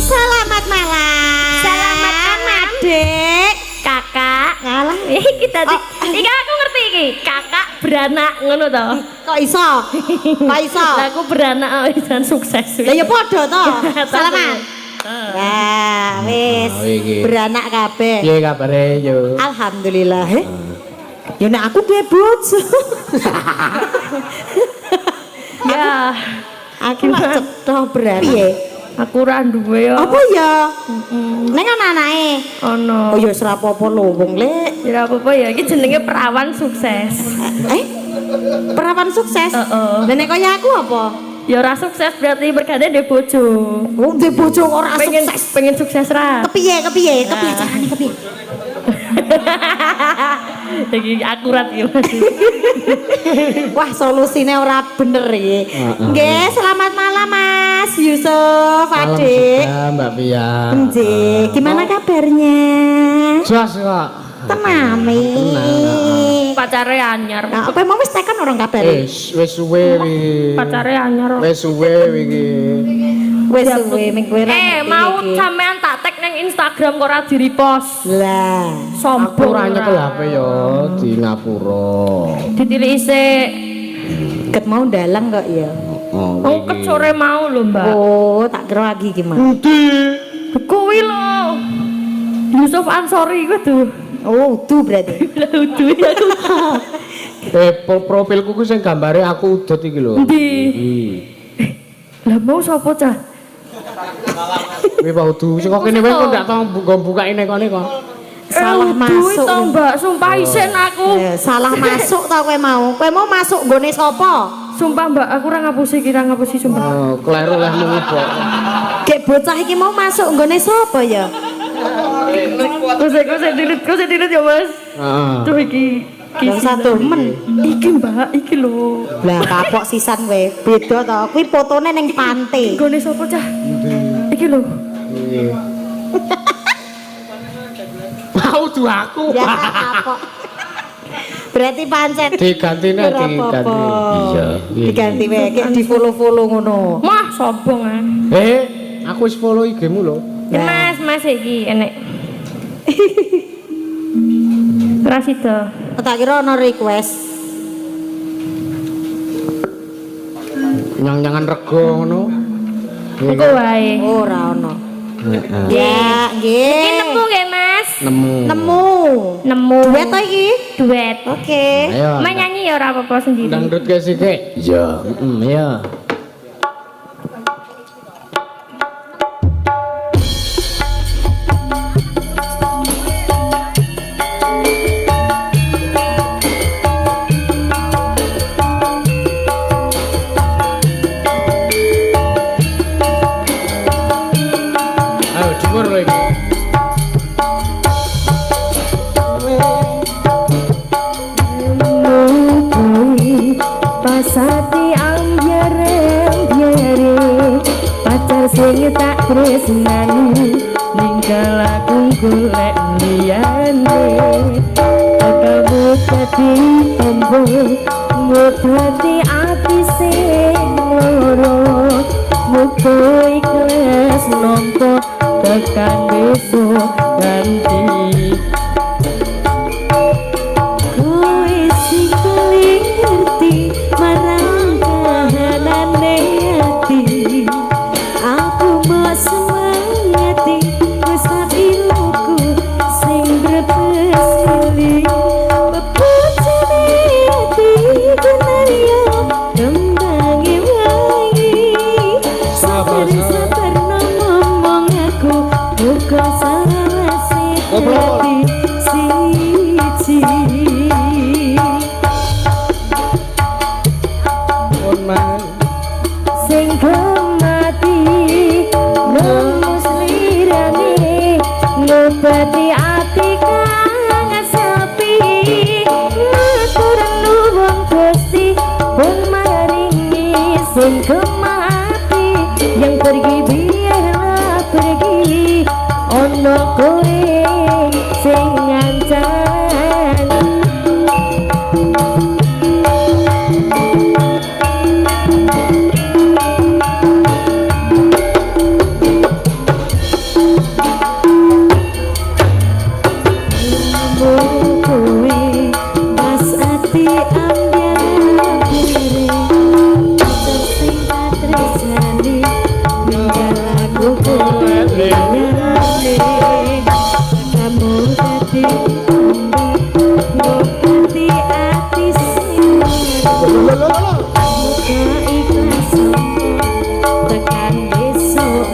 Selamat malam. Selamat malam, Dek. Kakak. Ngalah. Kita iki aku ngerti iki. Kakak beranak ngono to. Kok iso? Kok iso? Lah aku beranak wisan sukses. Lah ya padha to. Selamat. Nah, wis Oh, iki. beranak kabeh. Piye kabare yo? Alhamdulillah. Ya nek aku duwe bojo. Ya. Aku lak cetha berani. Aku ora duwe yo. Apa ya? Ning ana anake. Ono. Oh ya ora apa-apa lho wong Lek. Ya apa-apa ya, iki jenenge perawan sukses. Perawan sukses. Heeh. Lah nek kaya aku apa? Ya ora sukses berarti berkade ndek bojo. Oh, ndek bojo ora Pengen sukses. pengen sukses ra. Kepiye carane kepiye? Iki akurat ya Mas. Wah, solusine ora bener iki. Nggih, selamat malam Mas Yusuf, Salam Adik. juga, Mbak Pia. Nggih, gimana kabarnya? Jas kok. Tenami. Pacare anyar. Nah, apa mau wis tekan orang kabare? Wis suwe wingi. Pacare anyar. Wis suwe wingi. Wis suwe ming kowe ra. mau sampean tak tag nang Instagram kok ora di-repost. Lah, Aku Sombong ora nyekel HP yo di ngapura. Ditilik isik. ket mau dalang kok ya. Oh, Oh, ket sore mau lho, Mbak. Oh, tak kira lagi gimana? Budi. Kuwi lho. Yusuf Ansori ku tuh. Oh, tuh berarti. Lah udu aku. Profilku ku sing gambare aku udut iki lho. Ndi? Lah mau sapa cah? Kuwi Pak Udu. Sing kok kene wae kok ndak tau buka-bukake kene kok. Salah masuk. to, Mbak. Sumpah isen aku. Salah masuk tau kowe mau. Kowe mau masuk nggone sapa? Sumpah, Mbak, aku ora ngapusi sumpah. Oh, kleru lehmu kok. Gek bocah iki mau masuk nggone sapa ya? Kuse dilit ya, Mas. Heeh. Tuh iki Yang satu men. Iki, Mbak, iki lho. Lah kapok sisan kowe. Beda to. Kuwi fotone ning pantai. Gone sapa cah? Iki lho. Mau tuh aku. Ya kapok. Berarti pancen Digantine diganti. Iya. diganti wae gek di-follow-follow ngono. Wah, sombong ah. Aku wis follow IG-mu lho. Ya, Mas iki enek. Rasida. Tak kira ono request. Nyang-nyangan rego ngono. Engko wae. Ora ono. Heeh. Ya, Iki nggih. nemu nggih, Mas? Nemu. Nemu. Nemu. Duet to iki? Duet. Oke. Ayo. Main nyanyi ya ora apa-apa sendiri. Dangdut ke sik. Iya. Iya. Ayo dhuwur lho iki. Pasati ambyare pacar sing tak tresnani ninggal aku golek liyane kamu dadi tombo ngobati ati sing loro muga ikhlas nampa tekan besok ganti. Kowe sing paling ngerti marang kahanane ati. Aku mau semangati wis iluku sing berpesili. Bebocane ati kenalya kembangi wangi. Sabar ngomong aku buka salah hati siji. Pun man. Sing kemati nemus lirane ngobati ati kang sepi matur nuwun Gusti pun maringi sing kemati yang pergi biarlah pergi ono kowe sing ngancani. Kowe pas ati ambyare sing tresnani ninggal aku golek liyane kamu dadi ngobati ati sing muga ikhlas tekan besok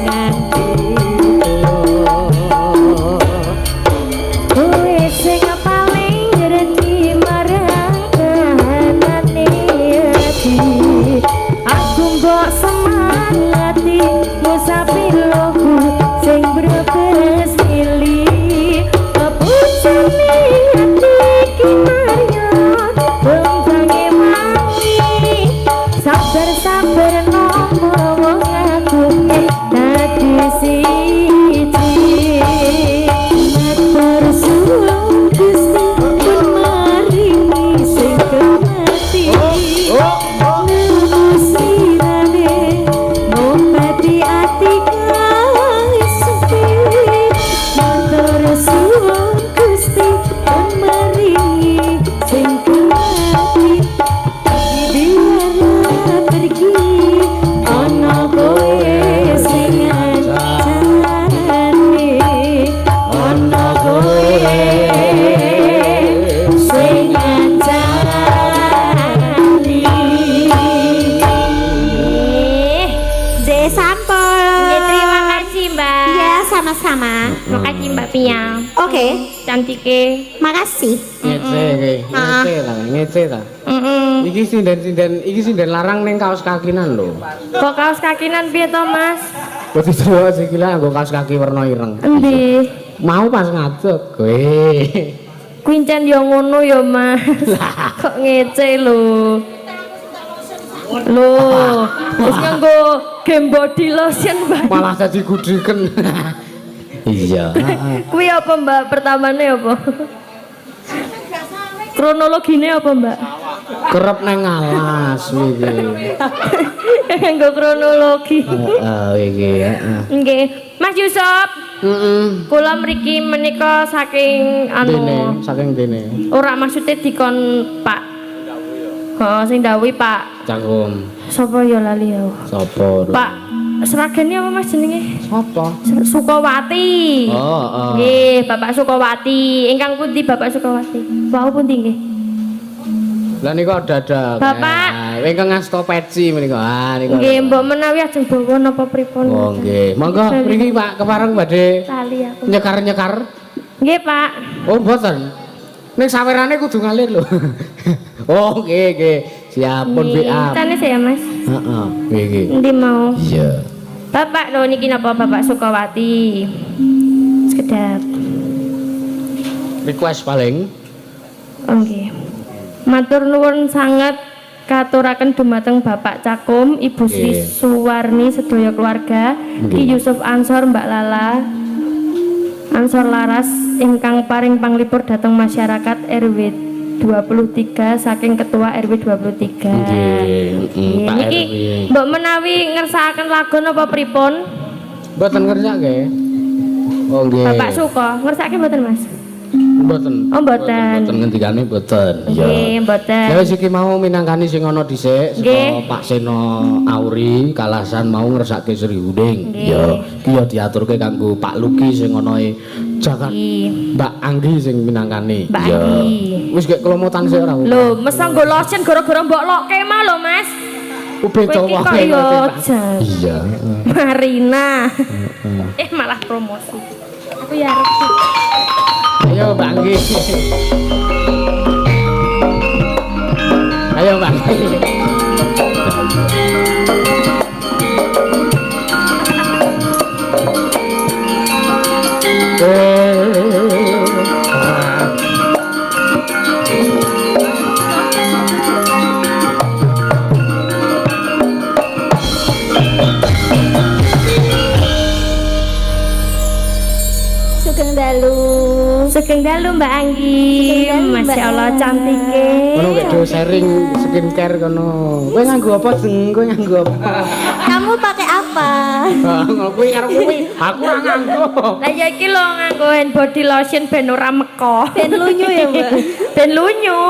Mbak Pia. Oke, Cantike. makasih. Ngece ta. Iki sinden larang ning kaos kakinan lho. Kok kaos kakinan piye to, Mas? Dadi terus iki lah nggo kaos kaki warna ireng. Endi? Mau pas ngadeg kowe. Kuincen yo ngono yo, Mas. Kok ngece lho. Loh, wis nganggo game body lotion, Mbak. Malah dadi gudriken. Iya. Kuwi apa, Mbak? Pertamane apa? Kronologine apa, Mbak? Kerep nang alas iki. Nganggo kronologi. Iki heeh. Nggih, Mas Yusuf. Kula mriki menika saking Dene, saking dene. ora maksudnya dikon Pak. Oh, sing dawuhi Pak. Cangkum. Sapa ya lali ya? Sopo? Pak, seragane apa Mas jenenge? Sopo? Sukawati. Oh. Nggih, Bapak Sukawati. Ingkang pundi Bapak Sukawati? Wau pundi nggih? Lah niku dadak. Bapak. Ingkang ngasta peci menika. Niku. Nggih, mbok menawi ajeng bawa napa pripun? Oh, nggih. Monggo mriki Pak kepareng badhe Lali aku. nyekar-nyekar. Nggih, Pak. Oh, mboten. Ning sawerane kudu ngalir lho. Oh, nggih. Siap pun BA. Tane saya, Mas. Heeh, nggih. Endi mau? Iya. Bapak lho niki napa Bapak Sukawati? Sekedap. Request paling. Oh, nggih. Matur nuwun sangat katuraken dumateng Bapak Cakum, Ibu Sri Nggih. Suwarni sedaya keluarga, Ki Yusuf Ansor, Mbak Lala, Ansor Laras ingkang paring panglipur dhateng masyarakat RW 23 saking ketua RW 23. Nggih, Pak Niki RW. mbok menawi ngersakaken lagu napa pripun? Mboten ngersake. Oh, nggih. Bapak suka ngersake mboten, Mas? Mboten. Oh, mboten. Mboten ngendikane mboten. Nggih, mboten. Ya wis iki mau minangkani sing ana dhisik Nggih. saka Pak Seno Auri Kalasan mau ngersake Sri Huning. Nggih. Ya, iki ya diaturke kanggo Pak Luki sing ana e Jakarta. Nggih. Mbak Anggi sing minangkani. Mbak Ya. Anggi. Wis gek kelomotan sik ora. Lho, mesa nggo lotion gara-gara mbok lokke mah lho, Mas. Ube Kowe iki cowok. kok yo jan. Iya. Marina. Malah promosi. Aku ya arep sih. Ayo Mbak Anggi. Ayo Mbak Anggi. Sugeng dalu. Sugeng dalu Mbak Anggi. Sugeng dalu, Mbak. Masya Allah cantike. Kono gek do sharing skincare kono. Kowe nganggo apa, Jeng? Kowe nganggo apa? Kamu pakai apa? Kuwi karo kuwi, aku ora nganggo. Lah ya iki lho nganggo hand body lotion ben ora meko. Ben lunyu ya, Mbak. Ben lunyu.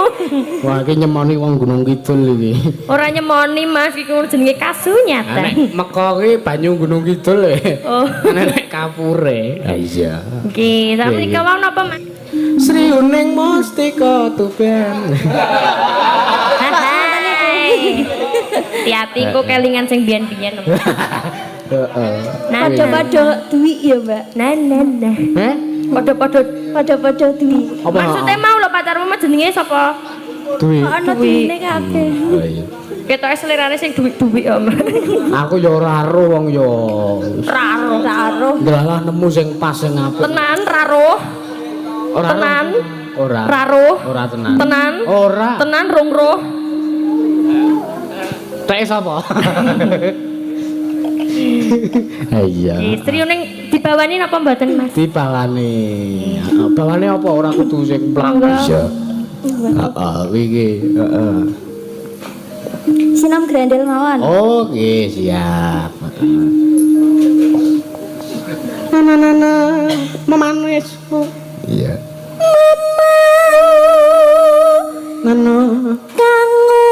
Wah, iki nyemoni wong Gunung Kidul iki. Ora nyemoni Mas, iki jenenge kasunya ta. Nek meko ki banyu Gunung Kidul e. Oh. Nek kapure. Iya. Nggih, sak menika wau napa Mas? Sri Uning Mustika Tuben. Hati-hati kok kelingan sing biyen-biyen. Heeh. Nah, Pada-pada duit ya, Mbak. nah. Heh? Padha-padha. Pada-pada duit. Apa? Maksudnya mau lho pacarmu mah jenenge sapa? Duit. Ana duwine kabeh. Oh iya. Ketoke selirane sing duwik-duwik ya, Mas. Aku ya ora ro wong ya. Raro. Taruh. Ndalah nemu sing pas sing apik. Tenan raro. Ora. Tenan. Ora. Raro. Ora tenan. Tenan. Ora. Tenan rong roh. Tek sapa? Iya. Istri ning dibawani napa mboten, Mas? Dibawani. Bawane apa ora kudu sing plak. Monggo. Iya. Heeh, iki, heeh. Sinam grendel mawon. Oke, siap. Nana memanis. Iya. Nana Kanggo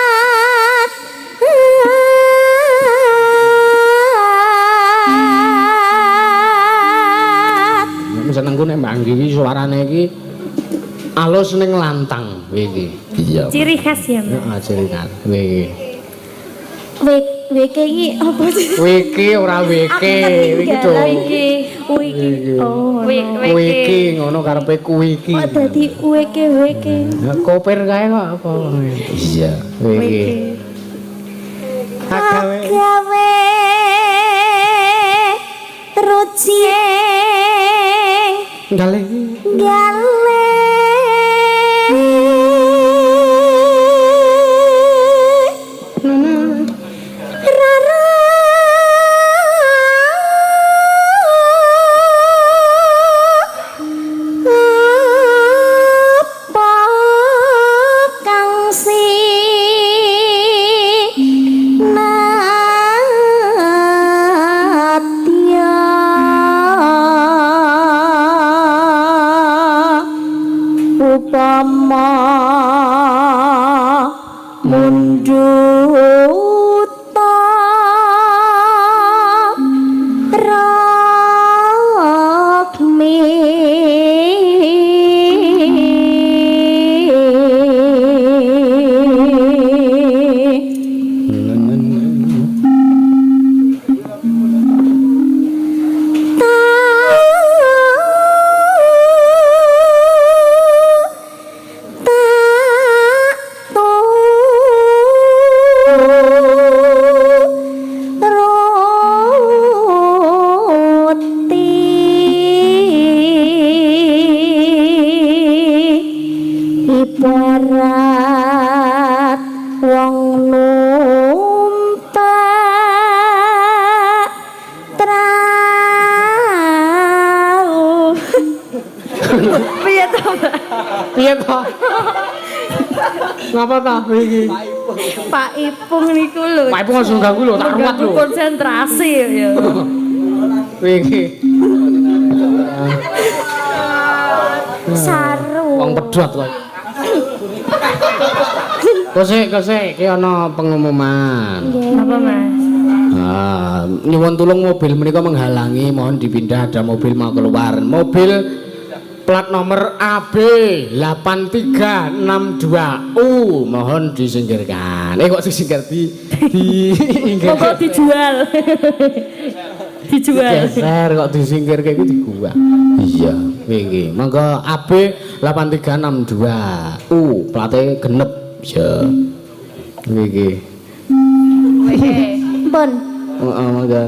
siwat senengku nek Mbak Anggi iki suarane iki alus ning lantang iki. Iya. Ciri khas ya, Mas. Heeh, ciri khas iki. Wiki iki apa sih? Wiki ora wiki. Wiki to. Wiki. Oh, Wiki ngono karepe kuwi iki. kok dadi wiki. Kopir kae kok apa. Iya. Wiki. Agawe. Gawe ruci Gale. Rara apa kang upama munduta rakmi ibarat wong numpak trau. Piye to, Mbak? Piye to? Ngapa ta iki? Pak Ipung niku lho. Pak Ipung langsung ganggu lho, tak ruwat lho. Konsentrasi ya. Iki. Saru. Wong pedhot kok. Kosek iki ana pengumuman. Apa, Mas? Nyuwun tulung mobil menika menghalangi, mohon dipindah, ada mobil mau keluar. Mobil plat nomor AB 8362U mohon disingkirkan. Kok disingkir Kok dijual. Dijual. Geser kok disingkir kayak gitu gua. Iya, iki. Monggo AB 8362U plate genep. Ya. Iki. Pun Heeh, monggo.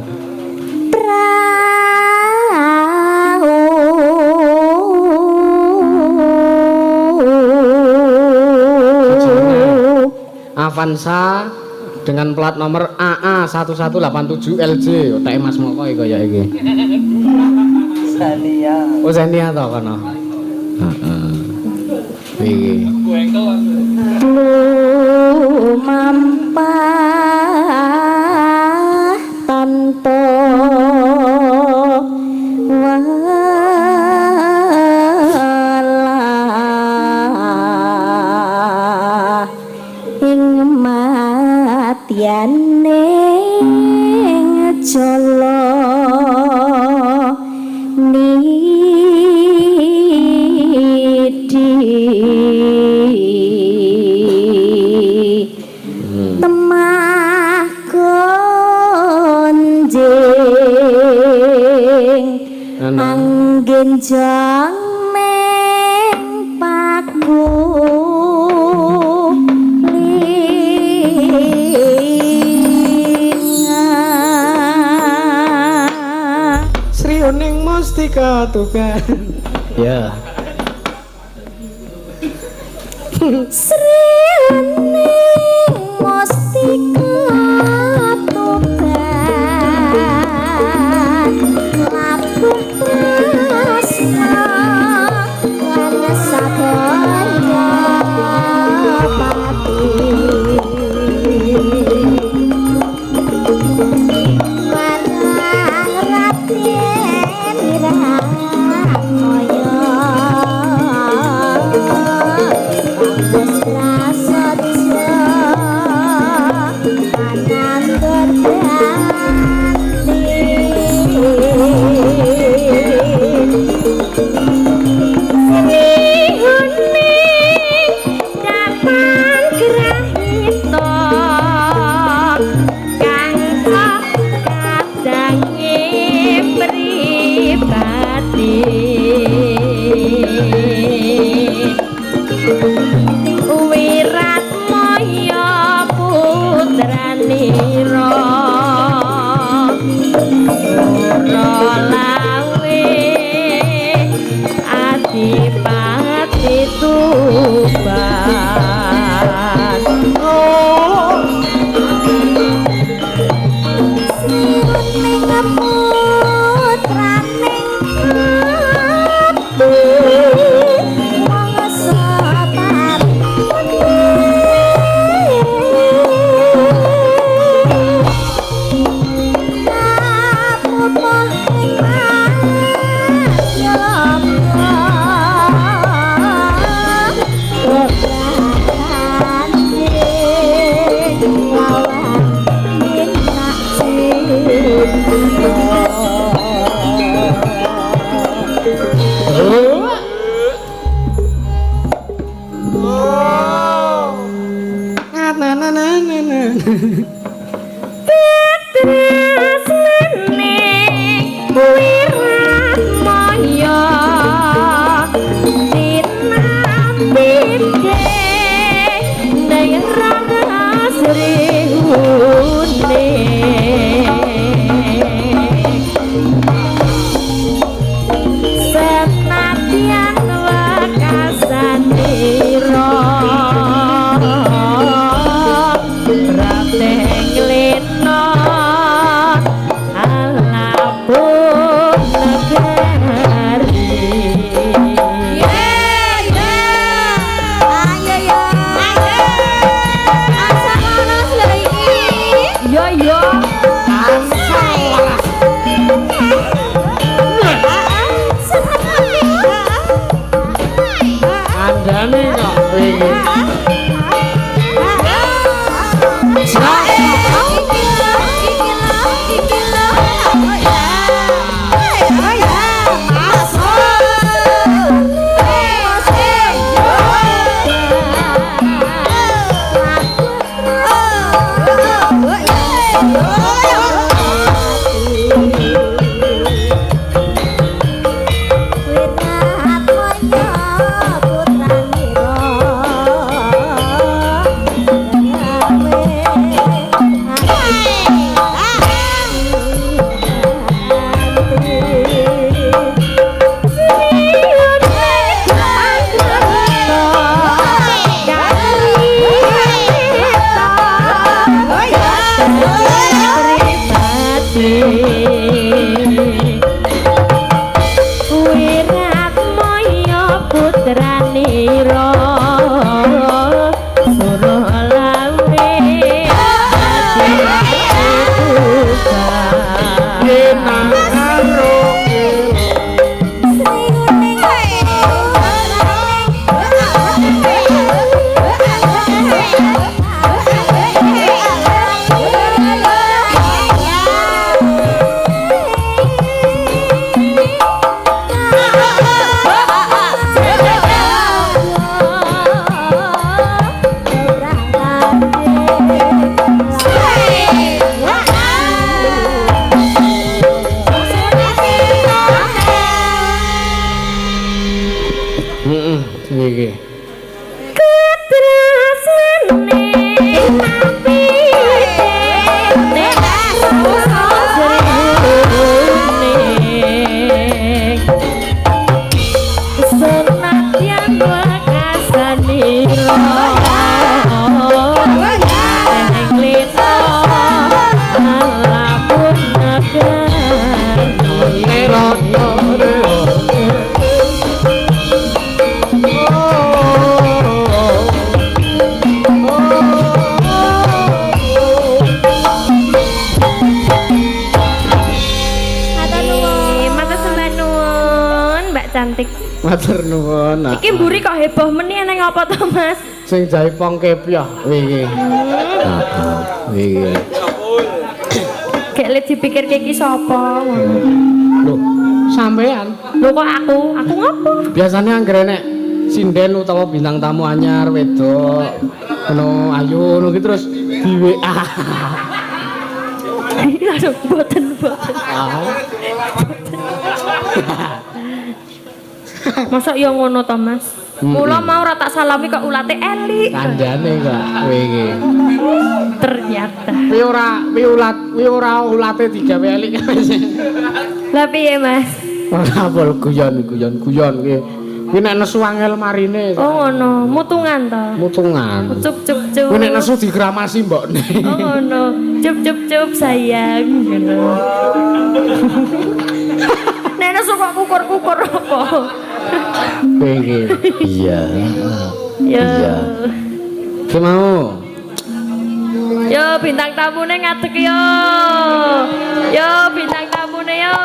Avanza dengan plat nomor AA 1187LJ. Otak Mas Moko iki kaya iki. Zania. Oh Zania to kono. Heeh. Iki. mampah tanpa walah ing matiane jolo temah gonjing anggenjang neng paku linga Sri Uning Mustika Tukan. Ya. Sri Uning Mustika Tukan labuh prasna lan sabaya pati marang ratyen iramoyo wis prasaja anandar pripati Wirat Moyo putranira Lawe Adipati Tuban Sining putraning ati mangsa Senadyan wekasanira Rateng lena alapun negari Yo yo Andane kok wingi. Wirat Moyo putranira suruh lawe Iki. Senadyan wekasanira alapun negari Matur sembah nuwun Mbak cantik. Matur nuwun. Iki mburi kok heboh meni nang apa to Mas? Sing jaipong kepiah wingi. Wingi. Gek let dipikirke iki sapa? Lho, sampean Lho kok aku? Aku ngopo? biasanya anggere nek sinden utawa bintang tamu anyar wedok ngono ayu ngono ki terus di WA. Aduh, boten. Ah. Masa ya ngono to, Mas? Mula mau ora tak salami kok ulate elik. Kandhane kok kowe iki. Ternyata. Wi ora ulate digawe elik. Lah piye, Mas? Ora pol guyon kuwi. Kuwi nek nesu angel marine. Oh ngono, mutungan to. Mutungan. Cup cup cup. Kuwi nek nesu digramasi mbokne. Oh ngono, cup cup cup sayang ngono. Nek nesu kok kukur-kukur apa? Kowe iki. Iya. Ya. Iya. Ki mau. Yo bintang tamune ngadeg yo. Yo bintang tamune yo.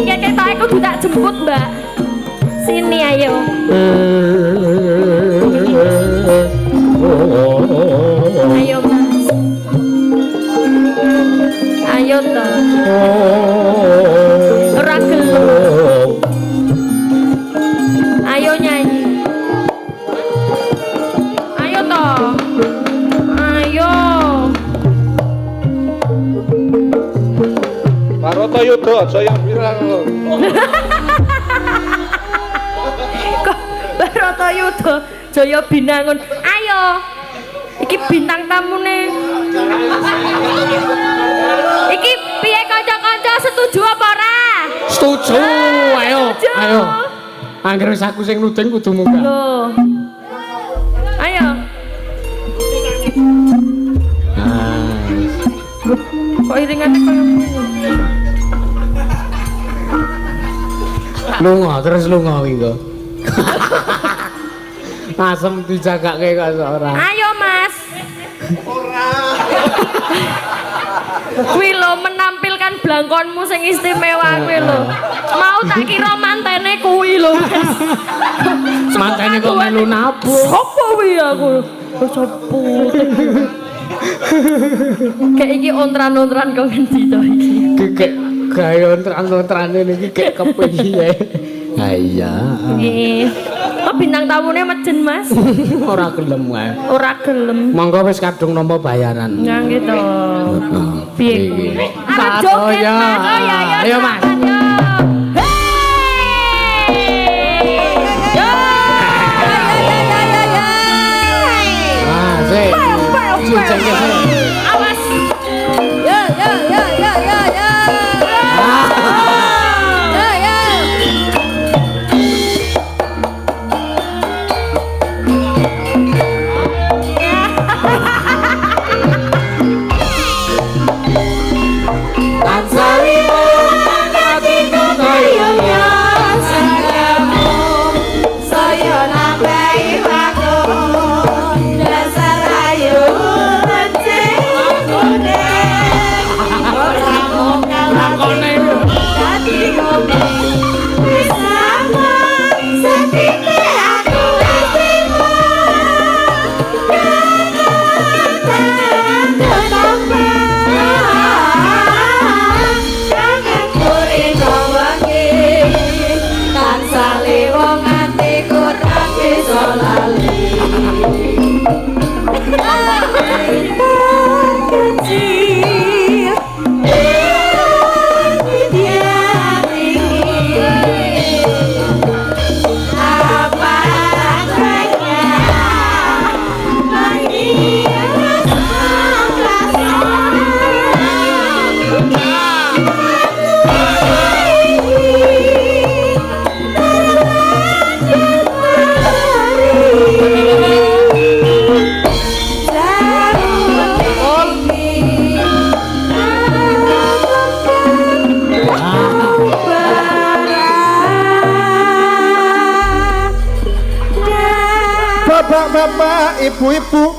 Iki ketok aku kudu tak jemput, Mbak. Sini ayo. Ayo, Mas. Ayo to. Ora gelem. Ayo nyanyi. Ayo to. Ayo. Maroto Yudo aja yang bilang Kok Baroto Yudo Jaya Binangun. Ayo. Iki bintang tamune. Iki piye kanca-kanca setuju apa ora? Setuju. Ayo. Ayo. Angger wis aku sing nuding kudu munggah. Loh. Ayo. Kok iringannya kayak gini? Lunga terus lunga wingo. Asem dijagake kok ora. Ayo, Mas. Kuwi lho menampilkan blangkonmu sing istimewa kuwi lho. Mau tak kira mantene kuwi lho, Mas. Mantene kok melu nabung. Sopo kuwi aku? Sopo? Kayak iki ontran-ontran kok ngendi to iki? Kek gaya ontran-ontrane niki kek kepiye. Ah, iya. Nggih. Kok bintang tamune mejen, Mas? Ora gelem wae. Ora gelem. Monggo wis kadung nampa bayaran. Ya gitu. Piye kuwi? Ah, Kat, joget, ya. Mas. Oh ya ya. Ayo, Mas. silakan, yo. Hey! Yo! Ah, sik. Cincang sik. Awas. Yo yo yo yo yo yo. Yo yo. Saya nampai waktu dasar ayu renceng kude orang Lakone dadi ngopi bersama sepipe aku istimewa kangen kuring wangi tansah lewong atiku ra bisa lali kecil apa rasanya lagi bapak-bapak, ibu-ibu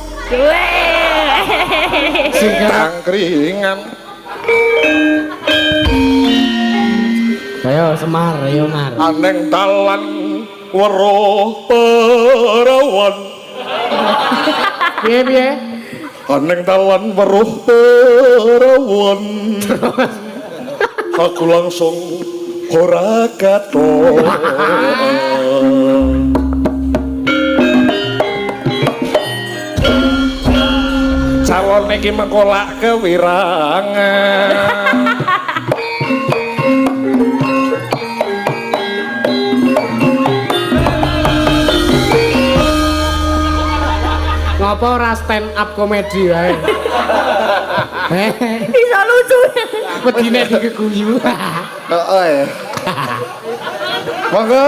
tangkringan Ayo Semar, ayo Mar. aneng talan weruh perawan Piye? aneng talan weruh perawan aku langsung ora katon calon lakon iki mengkolak kewirangan. Ngapa ora stand up komedi wae? Bisa lucu. Wedine dikeguyu. Heeh. Monggo,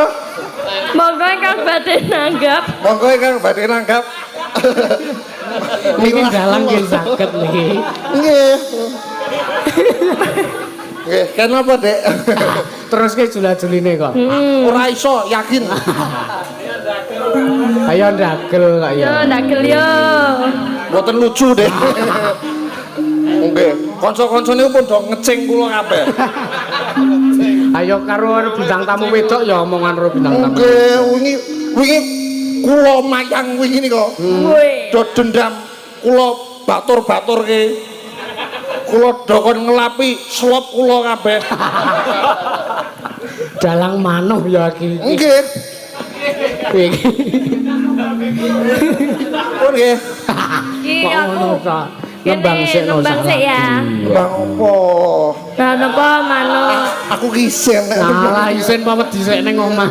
Monggo ingkang badhe nanggap. monggo ingkang badhe nanggap. Niki dalang nggih saged niki. Nggih. Nggih, kenapa, Dek? Terus ke jula-juline kok. Ora iso, yakin. Ayo ndagel kok Yo ya. ndagel yo. Mboten lucu, Dek. Nggih, kanca-kancane pun do ngecing kula kabeh. Ayo karo bintang tamu wedok ya omongan karo bintang tamu. Nggih, wingi kula mayang wingi nika. Woi. Do dendam kula batur-baturke. Kula do kon ngelapi slop kula kabeh. Dalang manuh ya iki. Nggih. Pun nggih. Iki Kok ngono aku. ta? Nembang sik no Nembang sik ya. Bang opo? Lah napa manut? Aku kisen nek. Nah, isen pamit dhisik ning omah.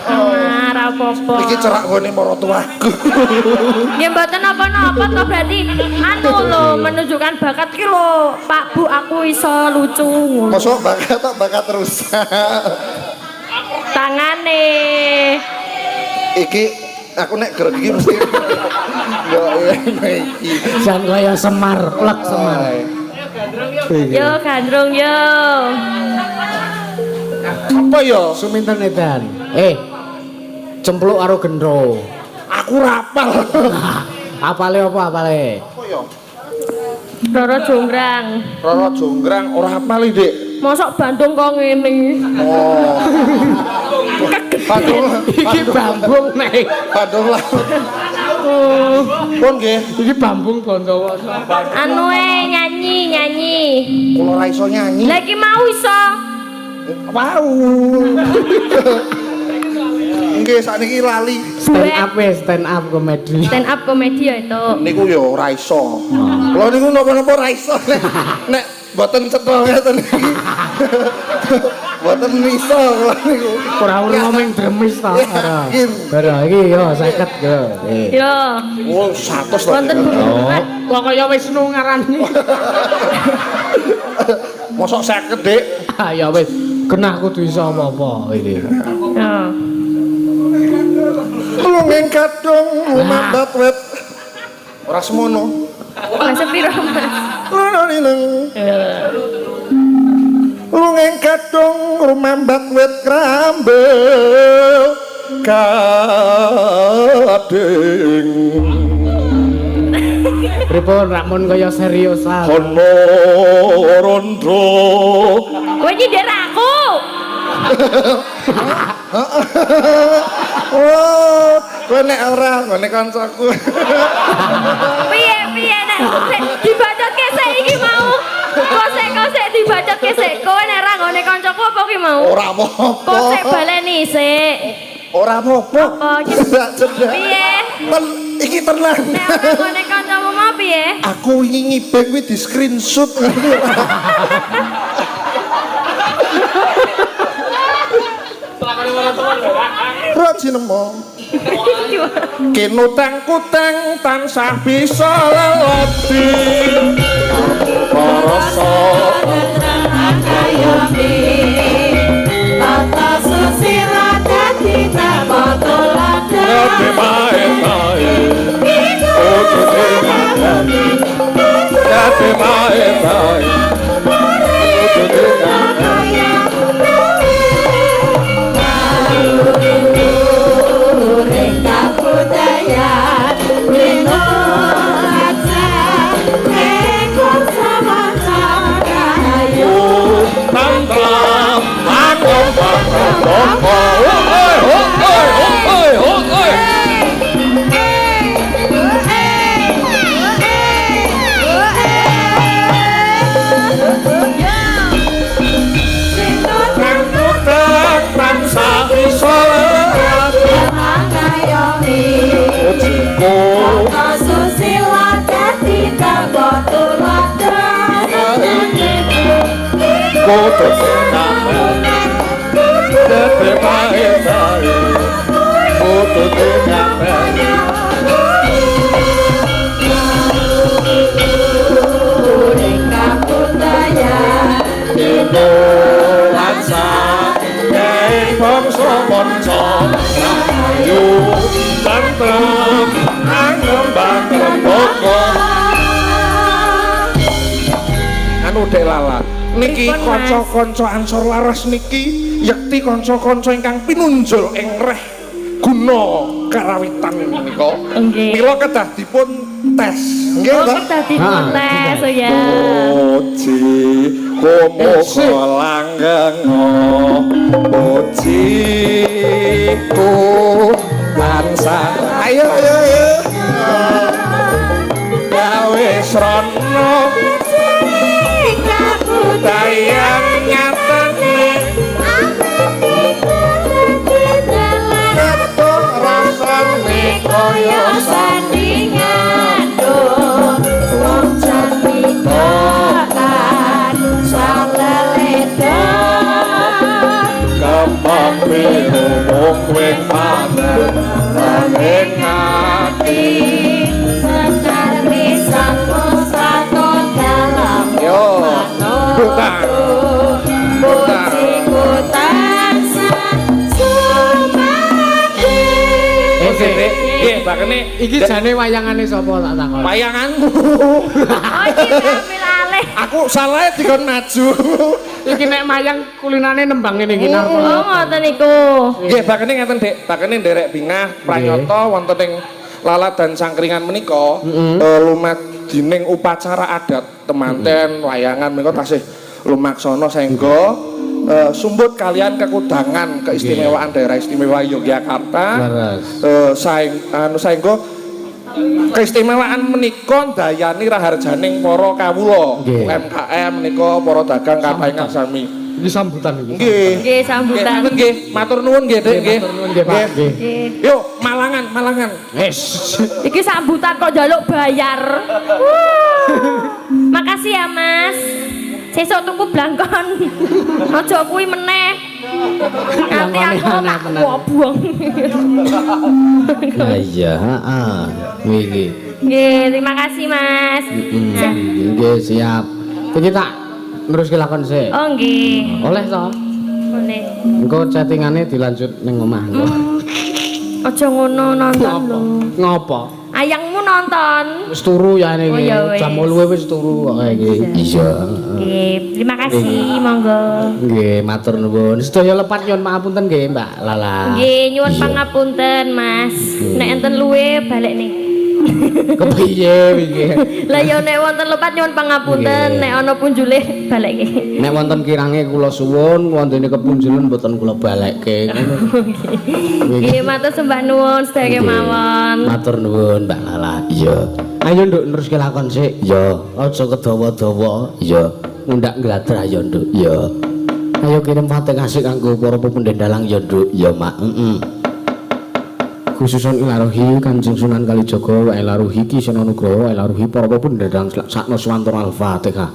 Ah, ra apa-apa. Iki cerak gone maratuaku. Ya mboten apa-apa to berarti anu lho menunjukkan bakat ki lho. Pak Bu aku iso lucu ngono. Mosok bakat terus. Tangane. Iki aku nek grek iki mesti yo iki. Jan kaya Semar, plek Semar. Yo gandrung yo. Apa yo? Suminten edan. Cempluk karo gendro. Aku rapal. Apale apa apale? Apa yo? Roro jonggrang. Roro jonggrang ora apal iki, Dik. Mosok Bandung kok ngene. Oh. Bandung. Iki bambung nek. Bandung lah. Oh, Pun nggih, Iki bambung Bondowo. anu nyanyi. kula ora iso nyanyi. Lah iki mau iso. Wow. Nggih, sakniki lali. Stand up komedi. Stand up komedi ya itu. Niku yo ora iso. Kula niku napa-napa ora iso. Nek mboten cetha ngeten iki. Mboten iso kula niku. Ora ngomong dremis ta. Yakin. Bara iki yo 50 yo. Yo. Oh, 100 to. Wonten hubungan. Kok kaya Wisnu ngarani. Mosok 50, Dik. Ah ya wis, genah kudu iso apa-apa iki. Yo. Lungeng kadung lumambat wet. Ora semono. Lah sepiro, Mas? Luluneng. Lungeng kadung lumambat wet krambel kading. Pripun rakmun kaya seriusan. Hono rondo. Kowe nyindir aku. Oh, kowe nek ora ngene kancaku. Piye nek dibacotke sik iki mau. Kosek dibacotke sik. Kowe nek ra ngone kancaku apa ki mau? Ora apa-apa. Kosek baleni sik. Ora apa-apa. Apa iki? Cedak. Piye? Iki tenang. Nek ora ngone kancamu mau piye? Aku wingi ngibeng kuwi di screenshot. Raji nemo. Kinutang kutang tansah bisa lelati. Parasa Tata susila dadi nama toladan. dadi mae-mae. Oh, dadi mae-mae. putune kabeh dadi pae-pae putune kabeh Indo lansa Yai bangsa manca Ayu Tantrem Angembang Lemboko Anu Dek Lala niki kanca-kanca Ansor Laras niki yekti kanca-kanca ingkang pinunjul ing reh guna karawitan menika mila kedah dipun tes nggih Oh, ta kita dikontes ya. Puji kumuka langgeng puji ku bangsa ayo gawe srana dayang nyatane ketok rasane kaya sandingan wong cantikan saleledo kembang biru mung wing panen ning ati Sekar pisang musato dalam yo bukan pujiku tansah sumati. Dek, nggih, bakene Iki jane wayangane sapa tak takon. wayanganmu. Oh, iki ngambil alih. Aku salah dikon maju. Iki nek mayang kulinane nembang ngene iki Oh, ngoten niku. Nggih, bakene ngeten, Dek. Bakene nderek bingah pranyata wonten ing lalat dan sangkringan menika lumadzining upacara adat temanten wayangan menika tasih lumaksana saengga sumbut kalian kekudangan keistimewaan daerah istimewa Yogyakarta. Saengga keistimewaan menika ndayani raharjaning para kawula UMKM menika para dagang kapaingan sami. Iki sambutan iki. Nggih. Nggih, sambutan. Nggih, nggih, matur nuwun nggih, Dek, nggih. Matur nuwun nggih, Pak. Nggih. Nggih. Yuk, Malangan. Wes. Iki sambutan kok njaluk bayar. Makasih ya, Mas. Sesuk tuku blangkon. Aja kuwi meneh. Nanti aku tak buang. Iya, heeh. Iki. Nggih, terima kasih, Mas. Nggih, siap. Iki tak neruske lakon sik. Oh, nggih. Oleh to? Boleh. Engko chattingane dilanjut ning omah. Aja ngono nonton lho. Ngopo? Ayangmu nonton. Wis turu ya Oh, iki. ya wis. Jam 8 wis turu kok iki. Iya. Nggih, terima kasih, monggo. Nggih, matur nuwun. Sedaya lepat nyuwun pangapunten nggih, Mbak Lala. Nggih, nyuwun pangapunten, Mas. Nek enten luwe balik nih. Kepiye iki? Lah ya nek wonten lepat nyuwun pangapunten, nek ana punjule balik nggih. Nek wonten kirange kula suwun, wontene kepunjulan mboten kula balekke. Nggih, matur sembah nuwun sedaya mawon. Matur nuwun, Mbak Lala. Iya. Ayo nduk neruske lakon sik. Iya. Aja kedawa-dawa. Iya. Ngundak ngladrah ya, Nduk. Iya. Ayo kirim fatih kasih kanggo para pepundhen dalang ya, Nduk. Iya, Mak. Khususun ilaruhi Kanjeng Sunan Kalijaga wa ilaruhi Ki Sena Nugraha wa ilaruhi para pepundhen dalang sakno Swantara Al-Fatihah.